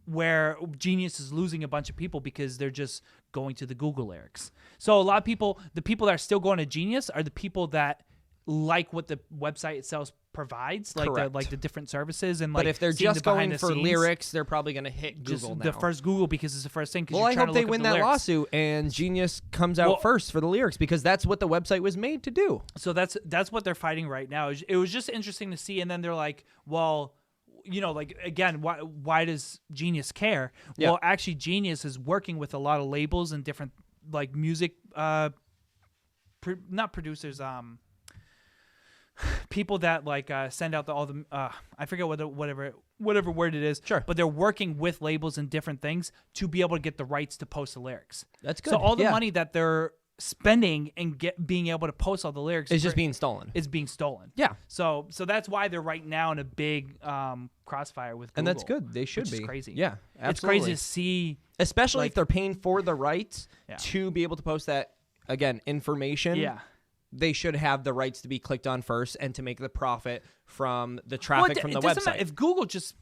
where Genius is losing a bunch of people because they're just going to the Google lyrics. So a lot of people, the people that are still going to Genius are the people that like what the website itself provides, like the different services, and but if they're just going for lyrics, they're probably going to hit Google now. The first Google because it's the first thing. Well, I hope they win that lawsuit and Genius comes out first for the lyrics, because that's what the website was made to do. So that's what they're fighting right now. It was just interesting to see, and then they're like, well, you know, like, again, why does Genius care? Yeah. Well, actually, Genius is working with a lot of labels and different like music, not producers, people that like send out all the I forget whatever word it is. Sure. But they're working with labels and different things to be able to get the rights to post the lyrics. That's good. So all the money that they're spending and being able to post all the lyrics is just being stolen. It's being stolen. Yeah. So that's why they're right now in a big crossfire with Google. And that's good. They should which be. Is crazy. Yeah, absolutely. It's crazy to see, especially if they're paying for the rights to be able to post that, again, information. Yeah. They should have the rights to be clicked on first and to make the profit from the traffic from the website. If Google just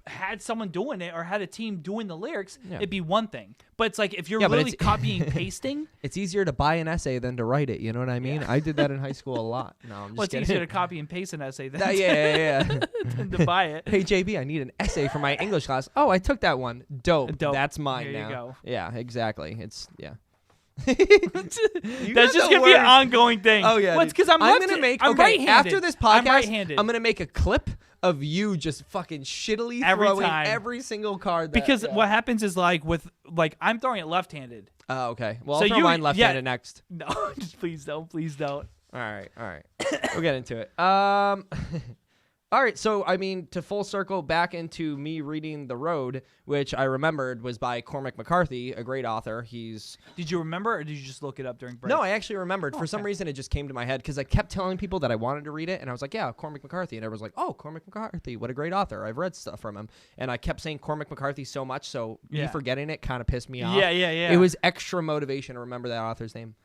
had someone doing it or had a team doing the lyrics, it'd be one thing. But it's like if you're really copying and pasting, it's easier to buy an essay than to write it. You know what I mean? I did that in high school a lot. No, I'm just kidding. It's easier to copy and paste an essay than than to buy it. Hey JB, I need an essay for my English class. Oh, I took that one. Dope. That's mine Here now. you go. Yeah, exactly. It's That's just gonna be an ongoing thing. Oh yeah, well, it's because I'm gonna make right-handed. after this podcast. I'm right-handed. I'm gonna make a clip of you just fucking shittily throwing every single card. Because what happens is like I'm throwing it left-handed. Oh, okay. Well, I'll throw mine left-handed next. No, just please don't. All right. We'll get into it. All right, so, I mean, to full circle back into me reading The Road, which I remembered was by Cormac McCarthy, a great author. Did you remember, or did you just look it up during break? No, I actually remembered. For some reason, it just came to my head, because I kept telling people that I wanted to read it, and I was like, yeah, Cormac McCarthy. And everyone's like, oh, Cormac McCarthy, what a great author. I've read stuff from him. And I kept saying Cormac McCarthy so much, so me forgetting it kind of pissed me off. Yeah. It was extra motivation to remember that author's name.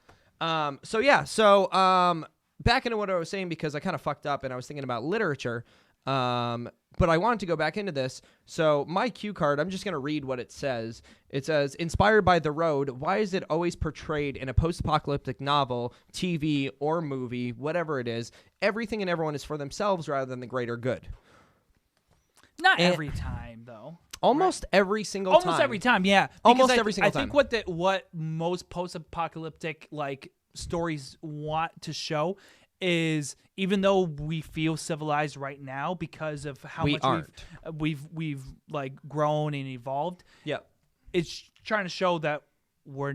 Back into what I was saying, because I kind of fucked up, and I was thinking about literature. But I wanted to go back into this. So my cue card, I'm just going to read what it says. It says, inspired by The Road, why is it always portrayed in a post-apocalyptic novel, TV, or movie, whatever it is, everything and everyone is for themselves rather than the greater good? Not every time, though. Almost every single time. Almost every time, yeah. Almost every single time. I think what most post-apocalyptic like stories want to show is, even though we feel civilized right now because of how much we've like grown and evolved, it's trying to show that we're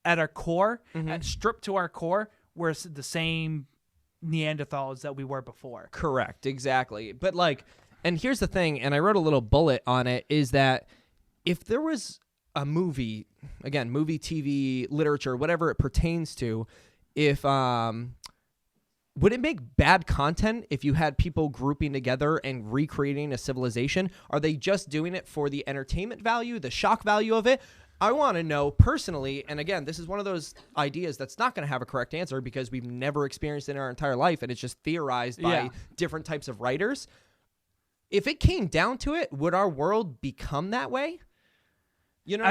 at our core, stripped to our core, we're the same Neanderthals that we were before. Correct, exactly. But like, and here's the thing, and I wrote a little bullet on it, is that if there was a movie, again, movie, TV, literature, whatever it pertains to, if would it make bad content if you had people grouping together and recreating a civilization? Are they just doing it for the entertainment value, the shock value of it? I want to know personally, and again, this is one of those ideas that's not going to have a correct answer because we've never experienced it in our entire life, and it's just theorized by different types of writers. If it came down to it, would our world become that way? You know,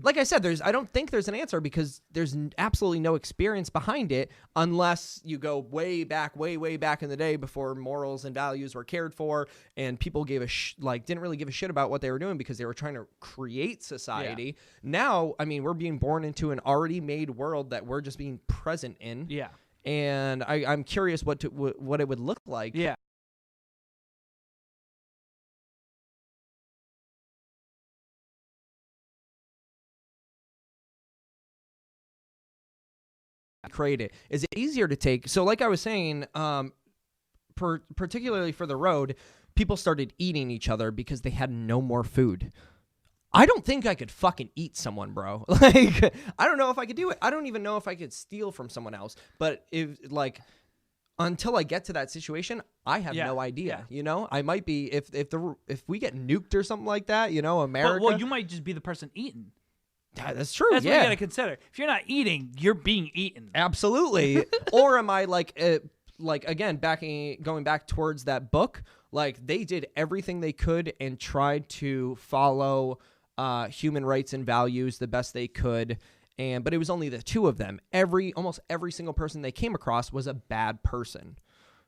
like I said, I don't think there's an answer because there's absolutely no experience behind it unless you go way back in the day before morals and values were cared for and people gave didn't really give a shit about what they were doing because they were trying to create society. Yeah. Now, I mean, we're being born into an already made world that we're just being present in. Yeah. And I'm curious what it would look like. Yeah. Create it. Is it easier to take? So like I was saying, particularly for the road, people started eating each other because they had no more food. I don't think I could fucking eat someone, bro. Like, I don't know if I could do it. I don't even know if I could steal from someone else. But until I get to that situation, I have no idea. You know, I might be if we get nuked or something like that. You know, America. Well, you might just be the person eaten. Yeah, that's true. That's what you got to consider. If you're not eating, you're being eaten. Absolutely. Or am I again, going back towards that book, like they did everything they could and tried to follow human rights and values the best they could. But it was only the two of them. Almost every single person they came across was a bad person.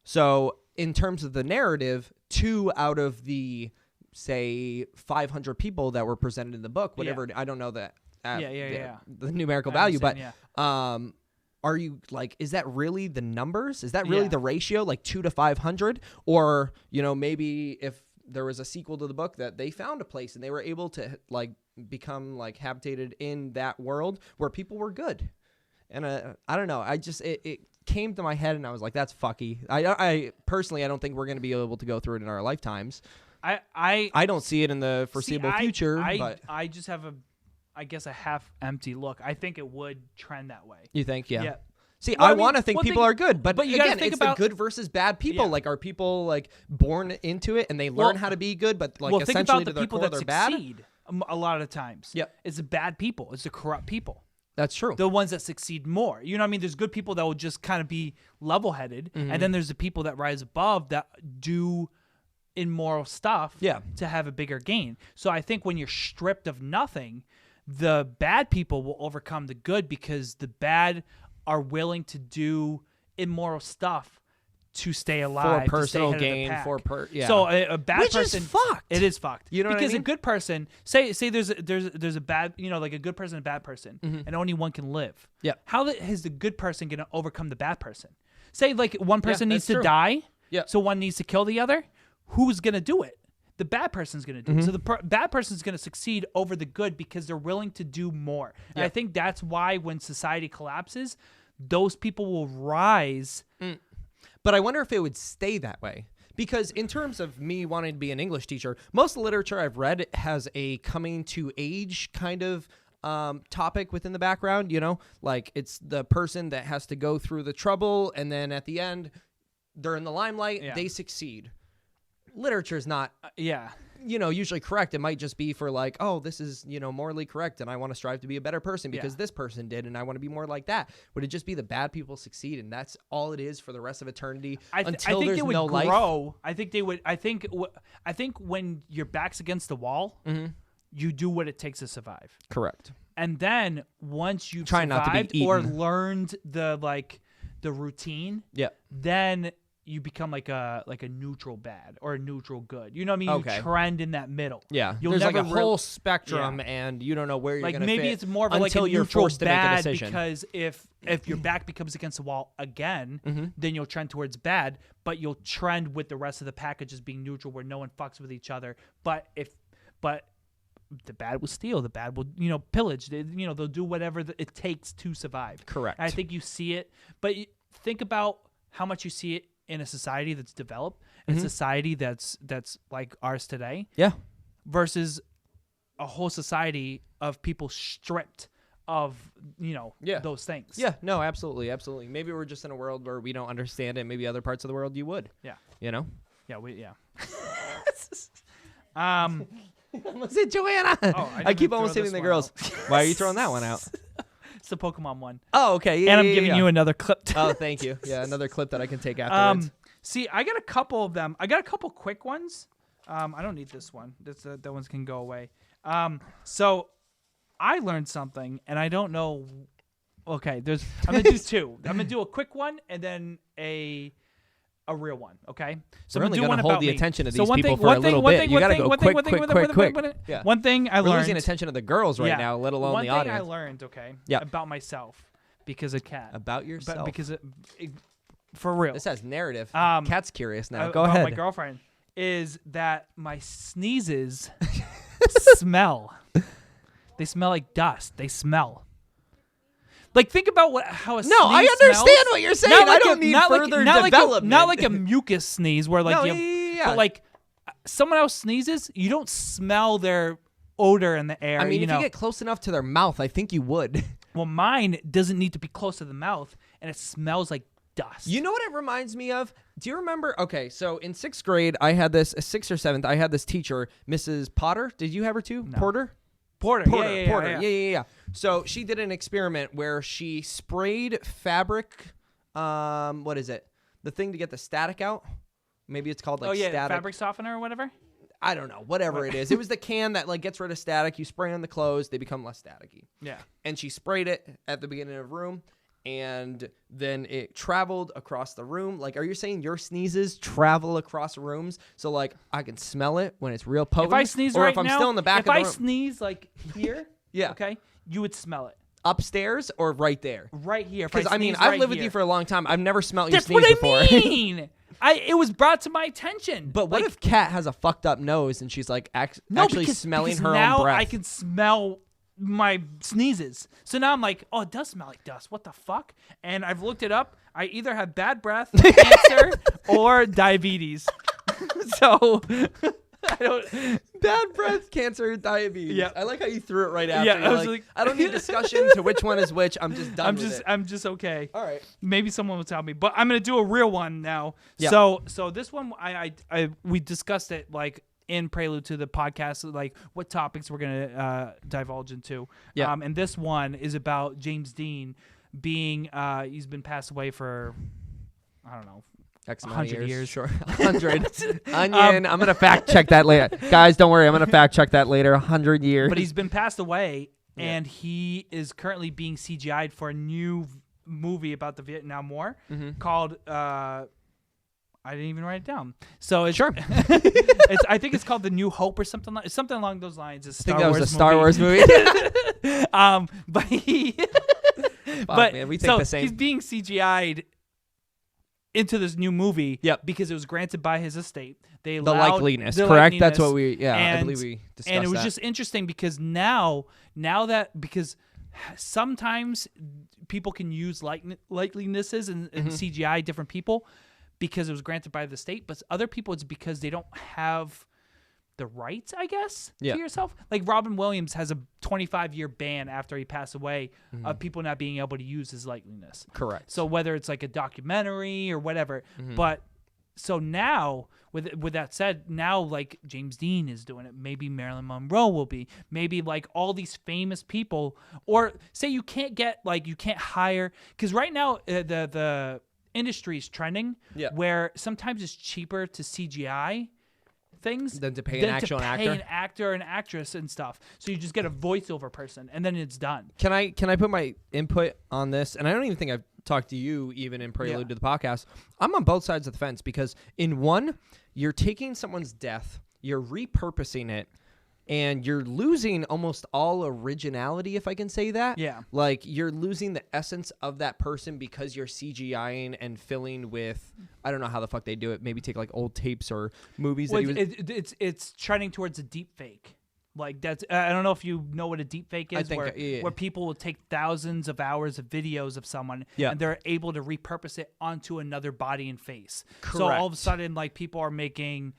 So in terms of the narrative, 2 out of the, say, 500 people that were presented in the book, whatever, I don't know that. The numerical value, but are you is that really the numbers? Is that really the ratio, 2 to 500? Or, maybe if there was a sequel to the book that they found a place and they were able to become habitated in that world where people were good. And I don't know. It came to my head and I was like, that's fucky. I personally, I don't think we're going to be able to go through it in our lifetimes. I don't see it in the foreseeable future. But I just have a half empty look. I think it would trend that way. You think? Yeah. See, well, I want to think people are good, but you again, think it's about the good versus bad people. Are people born into it and they learn how to be good, but think essentially about to the people core that they're succeed bad? a lot of times. Yep. It's the bad people. It's the corrupt people. That's true. The ones that succeed more. You know what I mean? There's good people that will just kind of be level-headed, and then there's the people that rise above that do immoral stuff to have a bigger gain. So I think when you're stripped of nothing, the bad people will overcome the good because the bad are willing to do immoral stuff to stay alive, for personal to stay gain, So a bad Which person is fucked. It is fucked. You know because what I mean? A good person, say there's a bad, a good person and a bad person, and only one can live. Yeah. How is the good person going to overcome the bad person? Say one person needs to true. die. Yeah. So one needs to kill the other. Who's going to do it? The bad person's going to do it. So the bad person's going to succeed over the good because they're willing to do more. And I think that's why when society collapses, those people will rise. But I wonder if it would stay that way. Because in terms of me wanting to be an English teacher, most literature I've read has a coming to age kind of topic within the background, it's the person that has to go through the trouble and then at the end they're in the limelight, they succeed. Literature's not usually correct. It might just be for this is morally correct and I want to strive to be a better person because this person did and I want to be more like that. Would it just be the bad people succeed and that's all it is for the rest of eternity until I think there's they would no grow. life? I think they would. I think when your back's against the wall, you do what it takes to survive. Correct. And then once you've Try not to be survived or eaten. learned the routine, then you become like a neutral bad or a neutral good. You know what I mean? Okay. You trend in that middle. Yeah. You'll There's never a whole spectrum and you don't know where you're going to fit. Maybe it's more of until a you're neutral forced to make a bad decision. because if your back becomes against the wall again, then you'll trend towards bad, but you'll trend with the rest of the package as being neutral where no one fucks with each other. But the bad will steal, the bad will, pillage. They'll do whatever it takes to survive. Correct. And I think you see it, but think about how much you see it in a society that's developed, and a society that's like ours today. Yeah. Versus a whole society of people stripped of those things. Yeah, no, absolutely. Maybe we're just in a world where we don't understand it. Maybe other parts of the world you would. Yeah. Yeah. Um, Almost hit Joanna. I keep almost hitting the girls. Why are you throwing that one out? It's the Pokemon one. Oh, okay. Yeah, and I'm giving you another clip. Oh, thank you. Yeah, another clip that I can take afterwards. See, I got a couple of them. I got a couple quick ones. I don't need this one. That ones can go away. So I learned something, and I don't know. Okay, I'm gonna do two. I'm gonna do a quick one and then a real one. Okay, so we're I'm only gonna gonna hold the attention of these people for one a little thing, bit. You gotta go quick. Yeah. One thing I We're learned. losing attention of the girls right now, let alone the audience. One thing I learned, about myself because of Cat. About yourself. Because for real. This has narrative. Cat's curious now. Go ahead. My girlfriend is that my sneezes smell. They smell like dust. They smell. Like, think about how a sneeze No, I understand smells. what you're saying. I don't need further development. Not like a mucus sneeze where, like, yeah. But, like, someone else sneezes, you don't smell their odor in the air. I mean, if you get close enough to their mouth, I think you would. Well, mine doesn't need to be close to the mouth, and it smells like dust. You know what it reminds me of? Do you remember? Okay, so in 6th grade, I had this, 6th or 7th, I had this teacher, Mrs. Potter. Did you have her too? No. Porter. Yeah. So she did an experiment where she sprayed fabric. What is it? The thing to get the static out. Maybe it's called static. Fabric softener or whatever. I don't know. Whatever it is. It was the can that like gets rid of static. You spray on the clothes, they become less staticky. Yeah. And she sprayed it at the beginning of the room, and then it traveled across the room. Like, are you saying your sneezes travel across rooms? So, like, I can smell it when it's real potent? If I sneeze or right if I'm now, still in the back of the room. If I sneeze, like, here, yeah. Okay, you would smell it. Upstairs or right there? Right here. Because, I mean, I've lived with you for a long time. I've never smelled you sneeze before. That's what I mean! It was brought to my attention. But what if Kat has a fucked up nose and she's, like, actually smelling her own breath? Now I can smell my sneezes. So now I'm like, oh, it does smell like dust. What the fuck? And I've looked it up. I either have bad breath, cancer, or diabetes. So I don't. Bad breath, cancer, diabetes. Yeah. I like how you threw it right after. Yeah, I was like, I don't need discussion to which one is which. I'm just done with it. I'm just okay. All right. Maybe someone will tell me, but I'm gonna do a real one now. Yeah. So this one, we discussed it like in prelude to the podcast, like what topics we're gonna divulge into. Yeah. And this one is about James Dean being he's been passed away for I don't know. X 100 years. Sure. 100. Onion. I'm going to fact check that later. Guys, don't worry. I'm going to fact check that later. 100 years. But he's been passed away, and he is currently being CGI'd for a new movie about the Vietnam War called I didn't even write it down. So it's, sure. I think it's called The New Hope or something along those lines. I think that was a Star Wars movie. But he man, we think the same. He's being CGI'd into this new movie because it was granted by his estate. They allowed the likeliness, correct? That's what we I believe we discussed. And it was just interesting because now because sometimes people can use likenesses and CGI different people because it was granted by the state, but other people it's because they don't have the rights, I guess, to yourself. Like Robin Williams has a 25-year ban after he passed away of people not being able to use his likeness. Correct. So whether it's like a documentary or whatever, but so now with that said, now like James Dean is doing it. Maybe Marilyn Monroe will be. Maybe like all these famous people, or say you can't hire, because right now the industry is trending where sometimes it's cheaper to CGI things than to pay an actual actor, an actor and actress and stuff. So you just get a voiceover person and then it's done. Can I put my input on this? And I don't even think I've talked to you even in prelude to the podcast. I'm on both sides of the fence because in one, you're taking someone's death, you're repurposing it, and you're losing almost all originality, if I can say that. Yeah. Like, you're losing the essence of that person because you're CGIing and filling with, I don't know how the fuck they do it. Maybe take, like, old tapes or movies. Well, it's trending towards a deep fake. Like, that's I don't know if you know what a deep fake is, I think, where people will take thousands of hours of videos of someone and they're able to repurpose it onto another body and face. Correct. So all of a sudden, like, people are making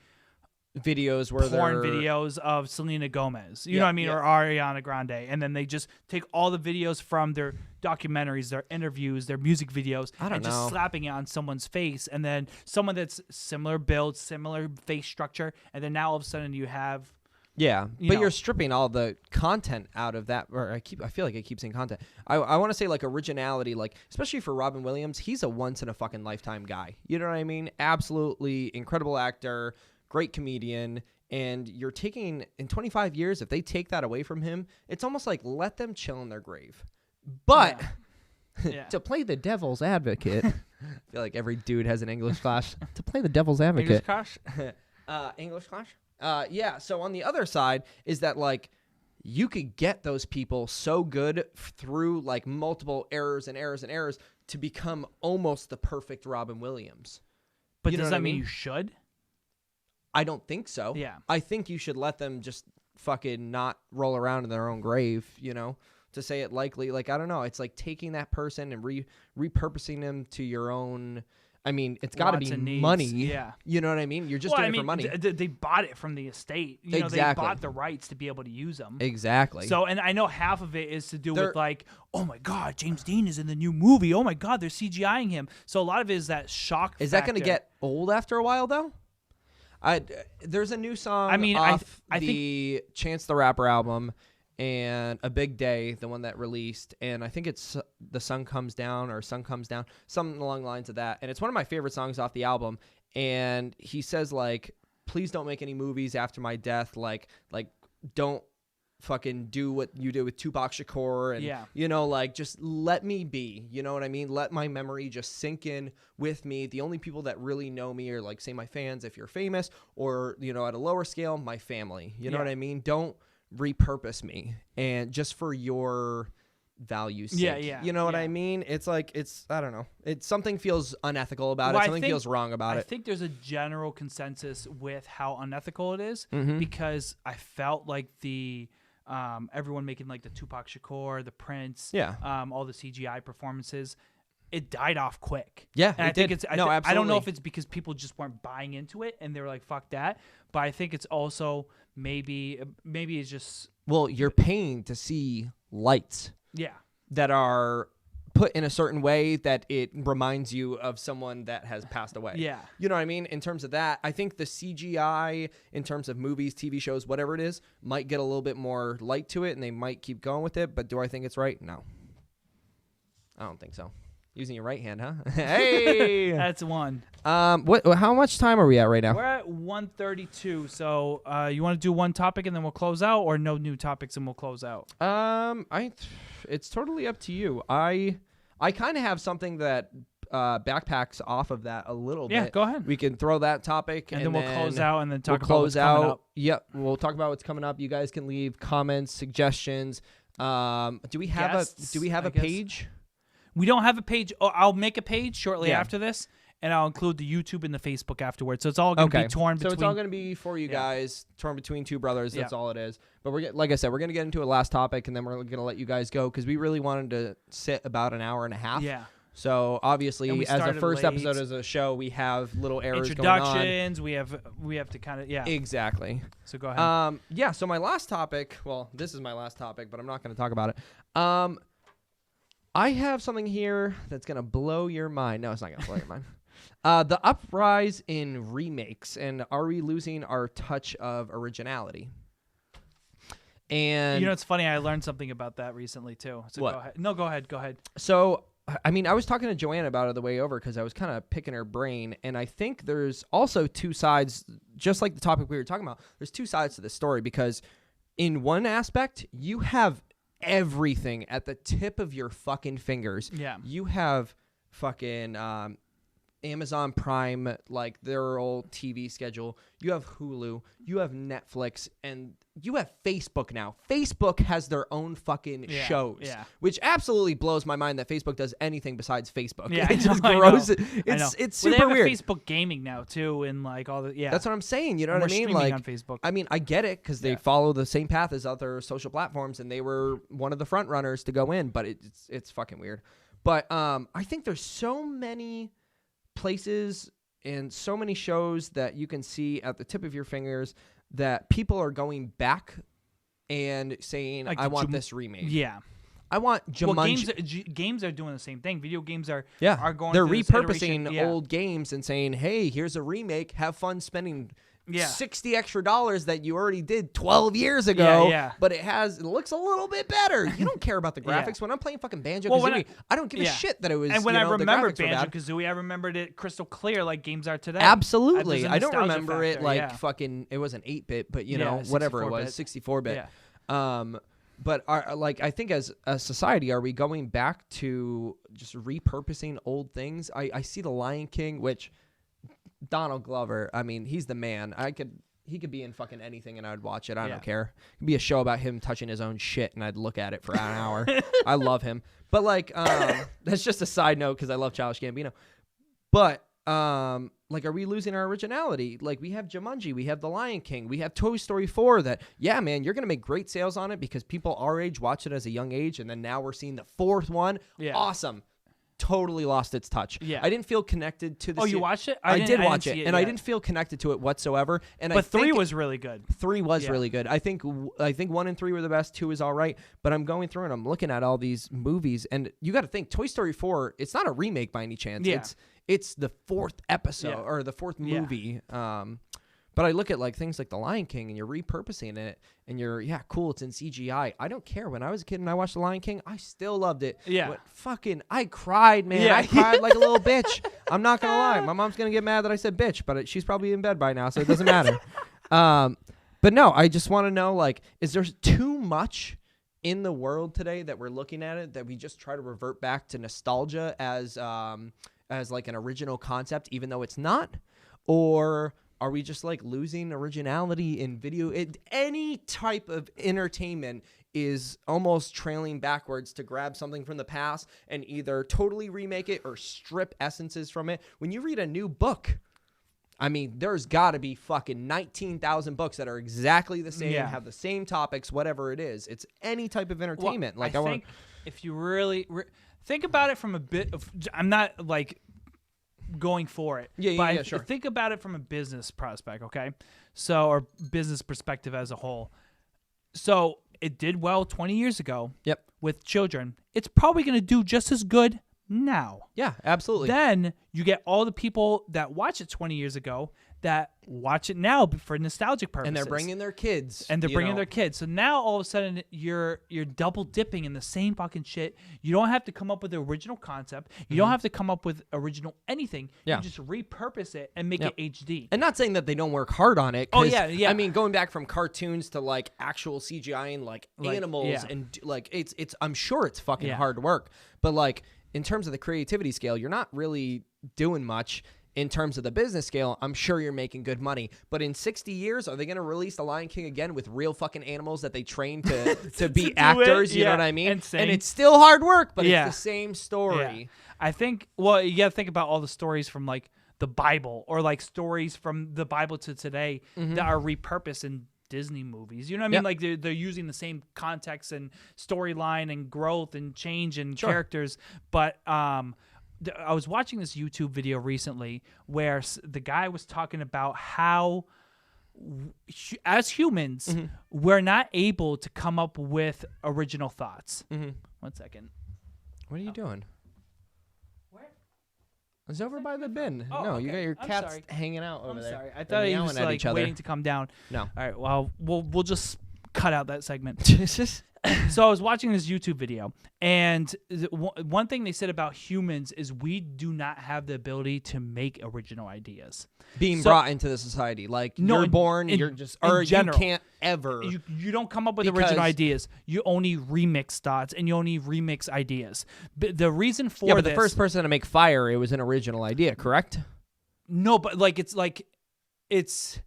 videos where porn they're videos of Selena Gomez, you Yeah, know what I mean, yeah. or Ariana Grande, and then they just take all the videos from their documentaries, their interviews, their music videos, I don't and just know. slapping it on someone's face, and then someone that's similar build, similar face structure, and then now all of a sudden you have Yeah, you but know. you're stripping all the content out of that. Or I feel like I keep saying content. I want to say like originality, like especially for Robin Williams. He's a once in a fucking lifetime guy. You know what I mean? Absolutely incredible actor, great comedian. And you're taking in 25 years, if they take that away from him, it's almost like let them chill in their grave. But Yeah. to play the devil's advocate, I feel like every dude has an English class. To play the devil's advocate, English class. Yeah. So on the other side is that like you could get those people so good through like multiple errors and errors and errors to become almost the perfect Robin Williams. But You know does what that I mean mean? you should? I don't think so. Yeah. I think you should let them just fucking not roll around in their own grave, to say it likely. Like, I don't know. It's like taking that person and repurposing them to your own. I mean, it's got to Wants be and needs. money. Yeah. You know what I mean? You're just Well, doing I it for mean, money. they bought it from the estate. You know, Exactly. they bought the rights to be able to use them. Exactly. So, and I know half of it is to do They're- with like, oh my God, James Dean is in the new movie. Oh my God, they're CGIing him. So a lot of it is that shock. Is that going to factor. get old after a while, though? There's a new song I mean, off I the Chance the Rapper album and A Big Day, the one that released, and I think it's The Sun Comes Down or Sun Comes Down, something along the lines of that. And it's one of my favorite songs off the album. And he says, like, please don't make any movies after my death. Like don't fucking do what you did with Tupac Shakur and like just let me be, you know what I mean? Let my memory just sink in with me. The only people that really know me are like say my fans if you're famous, or at a lower scale, my family. You know what I mean? Don't repurpose me and just for your value's sake. You know what I mean? It's like I don't know. It's something feels unethical about it. Something feels wrong about it. I think there's a general consensus with how unethical it is Mm-hmm. because I felt like the everyone making like the Tupac Shakur, the Prince, all the CGI performances, it died off quick. Yeah, and I think it's no, I don't know absolutely. if it's because people just weren't buying into it and they were like, "Fuck that." But I think it's also maybe it's just Well, you're paying to see lights that are put in a certain way that it reminds you of someone that has passed away. Yeah. You know what I mean? In terms of that, I think the CGI in terms of movies, TV shows, whatever it is, might get a little bit more light to it and they might keep going with it. But do I think it's right? No. I don't think so. Using your right hand, huh? Hey! that's one. How much time are we at right now? We're at 1:32. So you want to do one topic and then we'll close out, or no new topics and we'll close out? It's totally up to you. I kind of have something that backpacks off of that a little bit. Yeah, go ahead. We can throw that topic And then we'll close out and then we'll talk about what's close coming out. up. Yep, we'll talk about what's coming up. You guys can leave comments, suggestions. Do we have Guests, a I guess. page? We don't have a page. Oh, I'll make a page shortly Yeah. after this, and I'll include the YouTube and the Facebook afterwards. So it's all going to be torn between. So it's all going to be for you Yeah. guys, torn between two brothers. That's Yeah. all it is. But like I said, we're going to get into a last topic, and then we're going to let you guys go because we really wanted to sit about an hour and a half. Yeah. So obviously, And we as a started first late. episode as a show, we have little errors going on. Introductions. We have to kind of Exactly. So go ahead. Yeah. So my last topic. Well, this is my last topic, but I'm not going to talk about it. I have something here that's going to blow your mind. No, it's not going to blow your mind. The uprise in remakes, and are we losing our touch of originality? And it's funny. I learned something about that recently too. So What? Go ahead. No, go ahead. Go ahead. So, I mean, I was talking to Joanna about it the way over because I was kind of picking her brain, and I think there's also two sides, just like the topic we were talking about. There's two sides to this story because in one aspect, you have everything at the tip of your fucking fingers. Yeah. You have fucking Amazon Prime, like their old TV schedule. You have Hulu. You have Netflix, and you have Facebook now. Facebook has their own fucking shows, which absolutely blows my mind that Facebook does anything besides Facebook. Yeah, it just I know. grows. I know. It's Well, super they have weird. Facebook gaming now too, and like all the That's what I'm saying. You know And what I we're mean? streaming Like on Facebook. I mean, I get it because they follow the same path as other social platforms, and they were one of the front runners to go in. But it's fucking weird. But I think there's so many places and so many shows that you can see at the tip of your fingers that people are going back and saying, Like I want this remade. Yeah. I want Jumanji. Well, games are doing the same thing. Video games are going. They're through this repurposing iteration. old games and saying, "Hey, here's a remake. Have fun spending Yeah. $60 extra that you already did 12 years ago." Yeah. But it looks a little bit better. You don't care about the graphics. When I'm playing fucking Banjo-Kazooie, I don't give a shit that it was. And when I the remembered graphics were bad. Banjo-Kazooie, I remembered it crystal clear like games are today. Absolutely. There's a I don't nostalgia remember it factor, like fucking. It wasn't 8-bit, but whatever it was, 64-bit. Yeah. But I think as a society, are we going back to just repurposing old things? I see The Lion King, which Donald Glover, I mean, he's the man. He could be in fucking anything and I'd watch it. I don't care. It could be a show about him touching his own shit and I'd look at it for an hour. I love him. But that's just a side note because I love Childish Gambino. But are we losing our originality? Like, we have Jumanji, we have The Lion King, we have Toy Story 4 that, man, you're going to make great sales on it because people our age watched it as a young age, and then now we're seeing the fourth one. Yeah. Awesome. Totally lost its touch. Yeah. I didn't feel connected to the Oh, you watched it? I did watch it, and I didn't feel connected to it whatsoever. But 3 was really good. 3 was really good. I think 1 and 3 were the best. 2 is all right. But I'm going through and I'm looking at all these movies, and you got to think Toy Story 4. It's not a remake by any chance. Yeah. It's the 4th episode or the 4th movie. But I look at things like The Lion King, and you're repurposing it, and you're cool. It's in CGI. I don't care. When I was a kid and I watched The Lion King, I still loved it. Yeah. But I cried, man. I cried like a little bitch. I'm not gonna lie. My mom's gonna get mad that I said bitch, but she's probably in bed by now, so it doesn't matter. But no, I just want to know, is there too much in the world today that we're looking at it that we just try to revert back to nostalgia as like an original concept, even though it's not? Or are we just losing originality in video? Any type of entertainment is almost trailing backwards to grab something from the past and either totally remake it or strip essences from it. When you read a new book, I mean, there's got to be fucking 19,000 books that are exactly the same, have the same topics, whatever it is. It's any type of entertainment. Well, I think if you really think about it from a bit of, I'm not going for it. Yeah, sure. Think about it from a business prospect, okay? So, or business perspective as a whole. So, it did well 20 years ago with children. It's probably going to do just as good now. Yeah, absolutely. Then you get all the people that watch it 20 years ago that watch it now for nostalgic purposes. And they're bringing their kids. Their kids. So now all of a sudden you're double dipping in the same fucking shit. You don't have to come up with the original concept. You don't have to come up with original anything. You just repurpose it and make it HD. And not saying that they don't work hard on it. Oh yeah. I mean, going back from cartoons to actual CGI and animals and it's I'm sure it's fucking hard work. But in terms of the creativity scale, you're not really doing much. In terms of the business scale, I'm sure you're making good money. But in 60 years, are they going to release The Lion King again with real fucking animals that they train to be actors? You know what I mean? And it's still hard work, but it's the same story. Yeah. I think, you got to think about all the stories from the Bible or stories from the Bible to today that are repurposed in Disney movies. You know what I mean? They're using the same context and storyline and growth and change and characters. But, I was watching this YouTube video recently where the guy was talking about how, as humans, we're not able to come up with original thoughts. 1 second. What are you doing? Where? It's over by the bin. Oh, no, okay. you got your cats hanging out over there. I'm sorry. I thought he was waiting to come down. No. All right. Well, we'll just cut out that segment. So I was watching this YouTube video, and one thing they said about humans is we do not have the ability to make original ideas. Being brought into the society. You're born, you're just, or you can't ever. You don't come up with original ideas. You only remix thoughts, and you only remix ideas. But the reason for but the first person to make fire, it was an original idea, correct? No, but it's...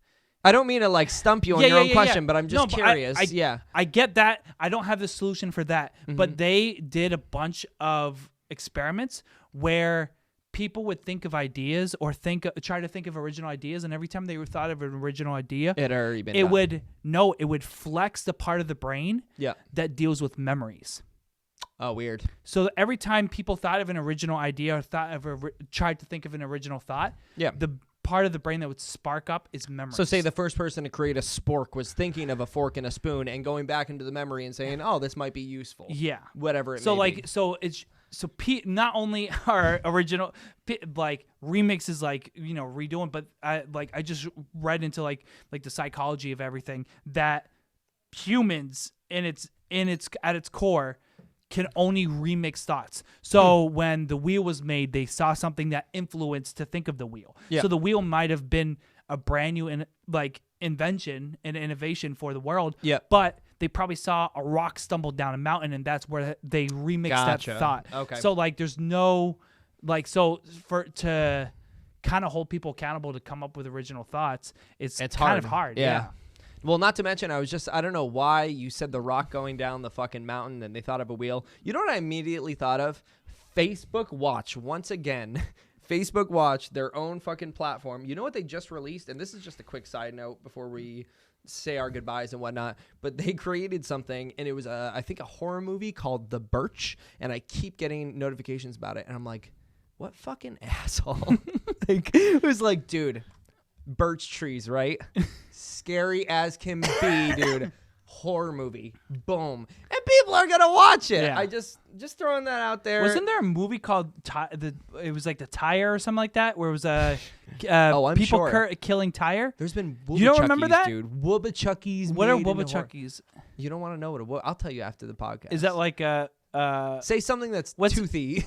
I don't mean to stump you on your own question, but I'm just curious. I get that. I don't have the solution for that. But they did a bunch of experiments where people would think of ideas or try to think of original ideas, and every time they thought of an original idea, it already been done. It would flex the part of the brain that deals with memories. Oh, weird. So every time people thought of an original idea or tried to think of an original thought, the part of the brain that would spark up is memory. So say the first person to create a spork was thinking of a fork and a spoon and going back into the memory and saying, oh, this might be useful. Yeah. Whatever it may be. So not only are original like remixes like, you know, redoing, but I just read into like the psychology of everything that humans at its core can only remix thoughts. So when the wheel was made, they saw something that influenced to think of the wheel. Yeah. So the wheel might have been a brand new invention and innovation for the world. Yeah. But they probably saw a rock stumble down a mountain, and that's where they remixed that thought. Okay. So like there's no to kind of hold people accountable to come up with original thoughts, it's kind of hard. Yeah. Well, not to mention, I don't know why you said the rock going down the fucking mountain and they thought of a wheel. You know what I immediately thought of? Facebook Watch. Once again, Facebook Watch, their own fucking platform. You know what they just released? And this is just a quick side note before we say our goodbyes and whatnot. But they created something, and it was, I think, a horror movie called The Birch. And I keep getting notifications about it. And I'm like, what fucking asshole? It was like, dude, birch trees, right? Scary as can be, dude. Horror movie. Boom. And people are going to watch it. Yeah. I just throwing that out there. Wasn't there a movie called it was like The Tire or something like that, where it was I'm people sure. killing Tire? There's been You don't remember that? dude. Wubba-chuckies. What are made into Wubba-chuckies? You don't want to know what I'll tell you after the podcast. Is that like say something that's toothy.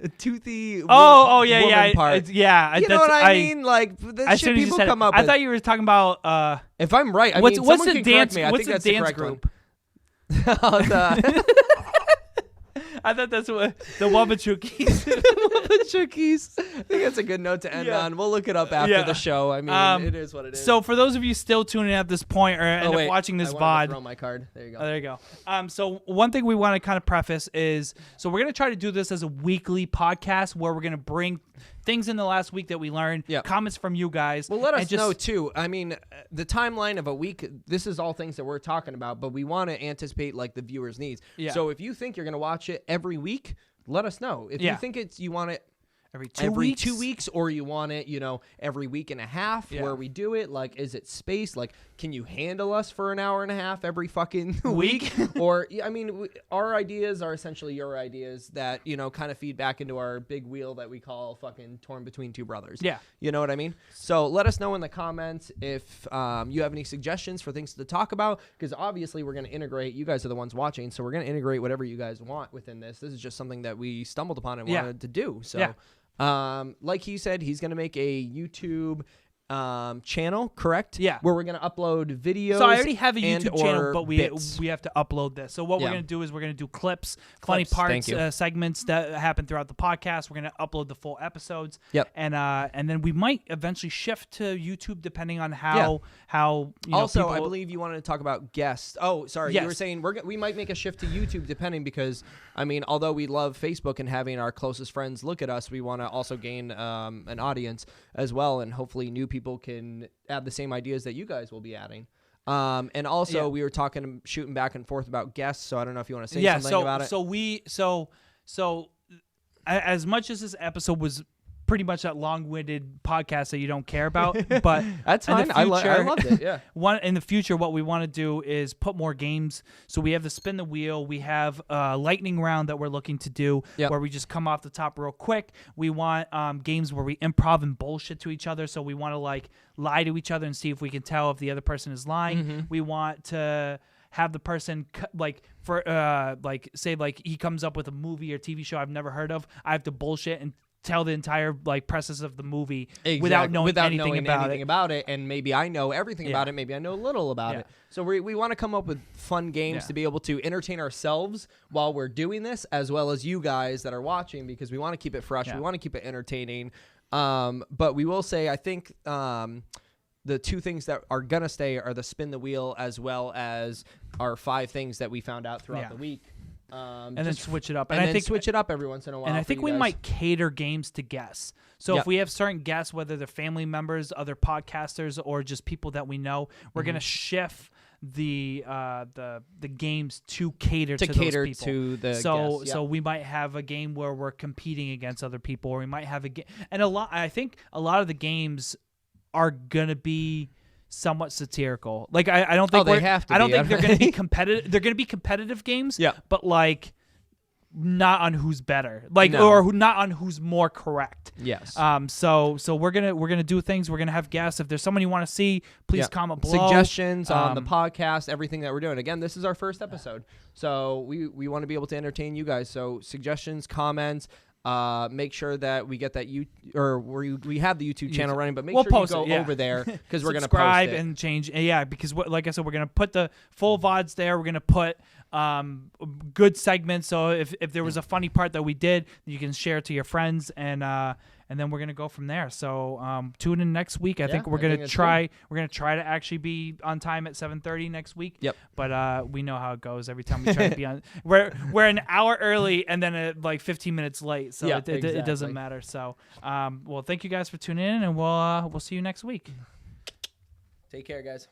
A toothy yeah, woman part. You know what I mean? Like the shit people come up with. I thought you were talking about if I'm right, what's someone the can dance? correct me. I What's think the that's dance the correct group? I thought that's what the Wubba-chuckies. Wubba-chuckies. I think that's a good note to end on. We'll look it up after the show. I mean, it is what it is. So for those of you still tuning in at this point or end up watching this VOD, throw my card. There you go. Oh, there you go. So one thing we want to kind of preface is, so we're going to try to do this as a weekly podcast where we're going to bring things in the last week that we learned, comments from you guys. Well, let us know, too. I mean, the timeline of a week, this is all things that we're talking about, but we want to anticipate, like, the viewers' needs. Yeah. So if you think you're going to watch it every week, let us know. If you think you want it every 2 weeks, or you want it, every week and a half where we do it, like, is it spaced? Like, can you handle us for an hour and a half every fucking week? Or, I mean, our ideas are essentially your ideas that, kind of feed back into our big wheel that we call fucking Torn Between Two Brothers. Yeah. You know what I mean? So let us know in the comments if you have any suggestions for things to talk about, because obviously we're going to integrate, you guys are the ones watching, so we're going to integrate whatever you guys want within this. This is just something that we stumbled upon and wanted to do. So. Like he said, he's going to make a YouTube channel, correct? Yeah. Where we're going to upload videos. So I already have a YouTube channel, but we have to upload this. So what we're going to do is we're going to do clips, funny parts, segments that happen throughout the podcast. We're going to upload the full episodes. Yep. And then we might eventually shift to YouTube depending on how also, people... I believe you wanted to talk about guests. Oh, sorry. Yes. You were saying we might make a shift to YouTube depending because, I mean, although we love Facebook and having our closest friends look at us, we want to also gain an audience as well, and hopefully new people can add the same ideas that you guys will be adding. And also we were shooting back and forth about guests, so I don't know if you want to say something about it. So as much as this episode was pretty much that long-winded podcast that you don't care about, but that's fine. I loved it. Yeah. In the future, what we want to do is put more games. So we have the spin the wheel. We have a lightning round that we're looking to do, where we just come off the top real quick. We want games where we improv and bullshit to each other. So we want to lie to each other and see if we can tell if the other person is lying. Mm-hmm. We want to have the person say he comes up with a movie or TV show I've never heard of. I have to bullshit and tell the entire process of the movie without knowing anything about it, and maybe I know everything about it, maybe I know little about it. So we want to come up with fun games to be able to entertain ourselves while we're doing this, as well as you guys that are watching, because we want to keep it fresh, we want to keep it entertaining. But we will say, I think the two things that are gonna stay are the spin the wheel, as well as our 5 things that we found out throughout the week. And then switch it up. And I think switch it up every once in a while. And I think we might cater games to guests. So if we have certain guests, whether they're family members, other podcasters, or just people that we know, we're going to shift the games to cater to those people. To the so guests, so we might have a game where we're competing against other people, or we might have a game, and I think a lot of the games are gonna be somewhat satirical. Like I don't think they have to I don't be. think they're gonna be competitive. They're gonna be competitive games. Yeah. But like not on who's better, like No. or not on who's more correct. Yes. So we're gonna do things. We're gonna have guests. If there's someone you want to see, please comment below. Suggestions on the podcast, everything that we're doing. Again, this is our first episode, so we want to be able to entertain you guys. So suggestions, comments. Make sure that we get that we have the YouTube channel running, but make sure you go over there because we're gonna subscribe post it. and change. Yeah, because like I said, we're gonna put the full VODs there. We're gonna put good segments. So if there was a funny part that we did, you can share it to your friends, and then we're gonna go from there. So tune in next week. I think we're gonna try. We're gonna try to actually be on time at 7:30 next week. Yep. But we know how it goes every time we try to be on. We're an hour early and then like 15 minutes late. So it doesn't matter. So well, thank you guys for tuning in, and we'll see you next week. Take care, guys.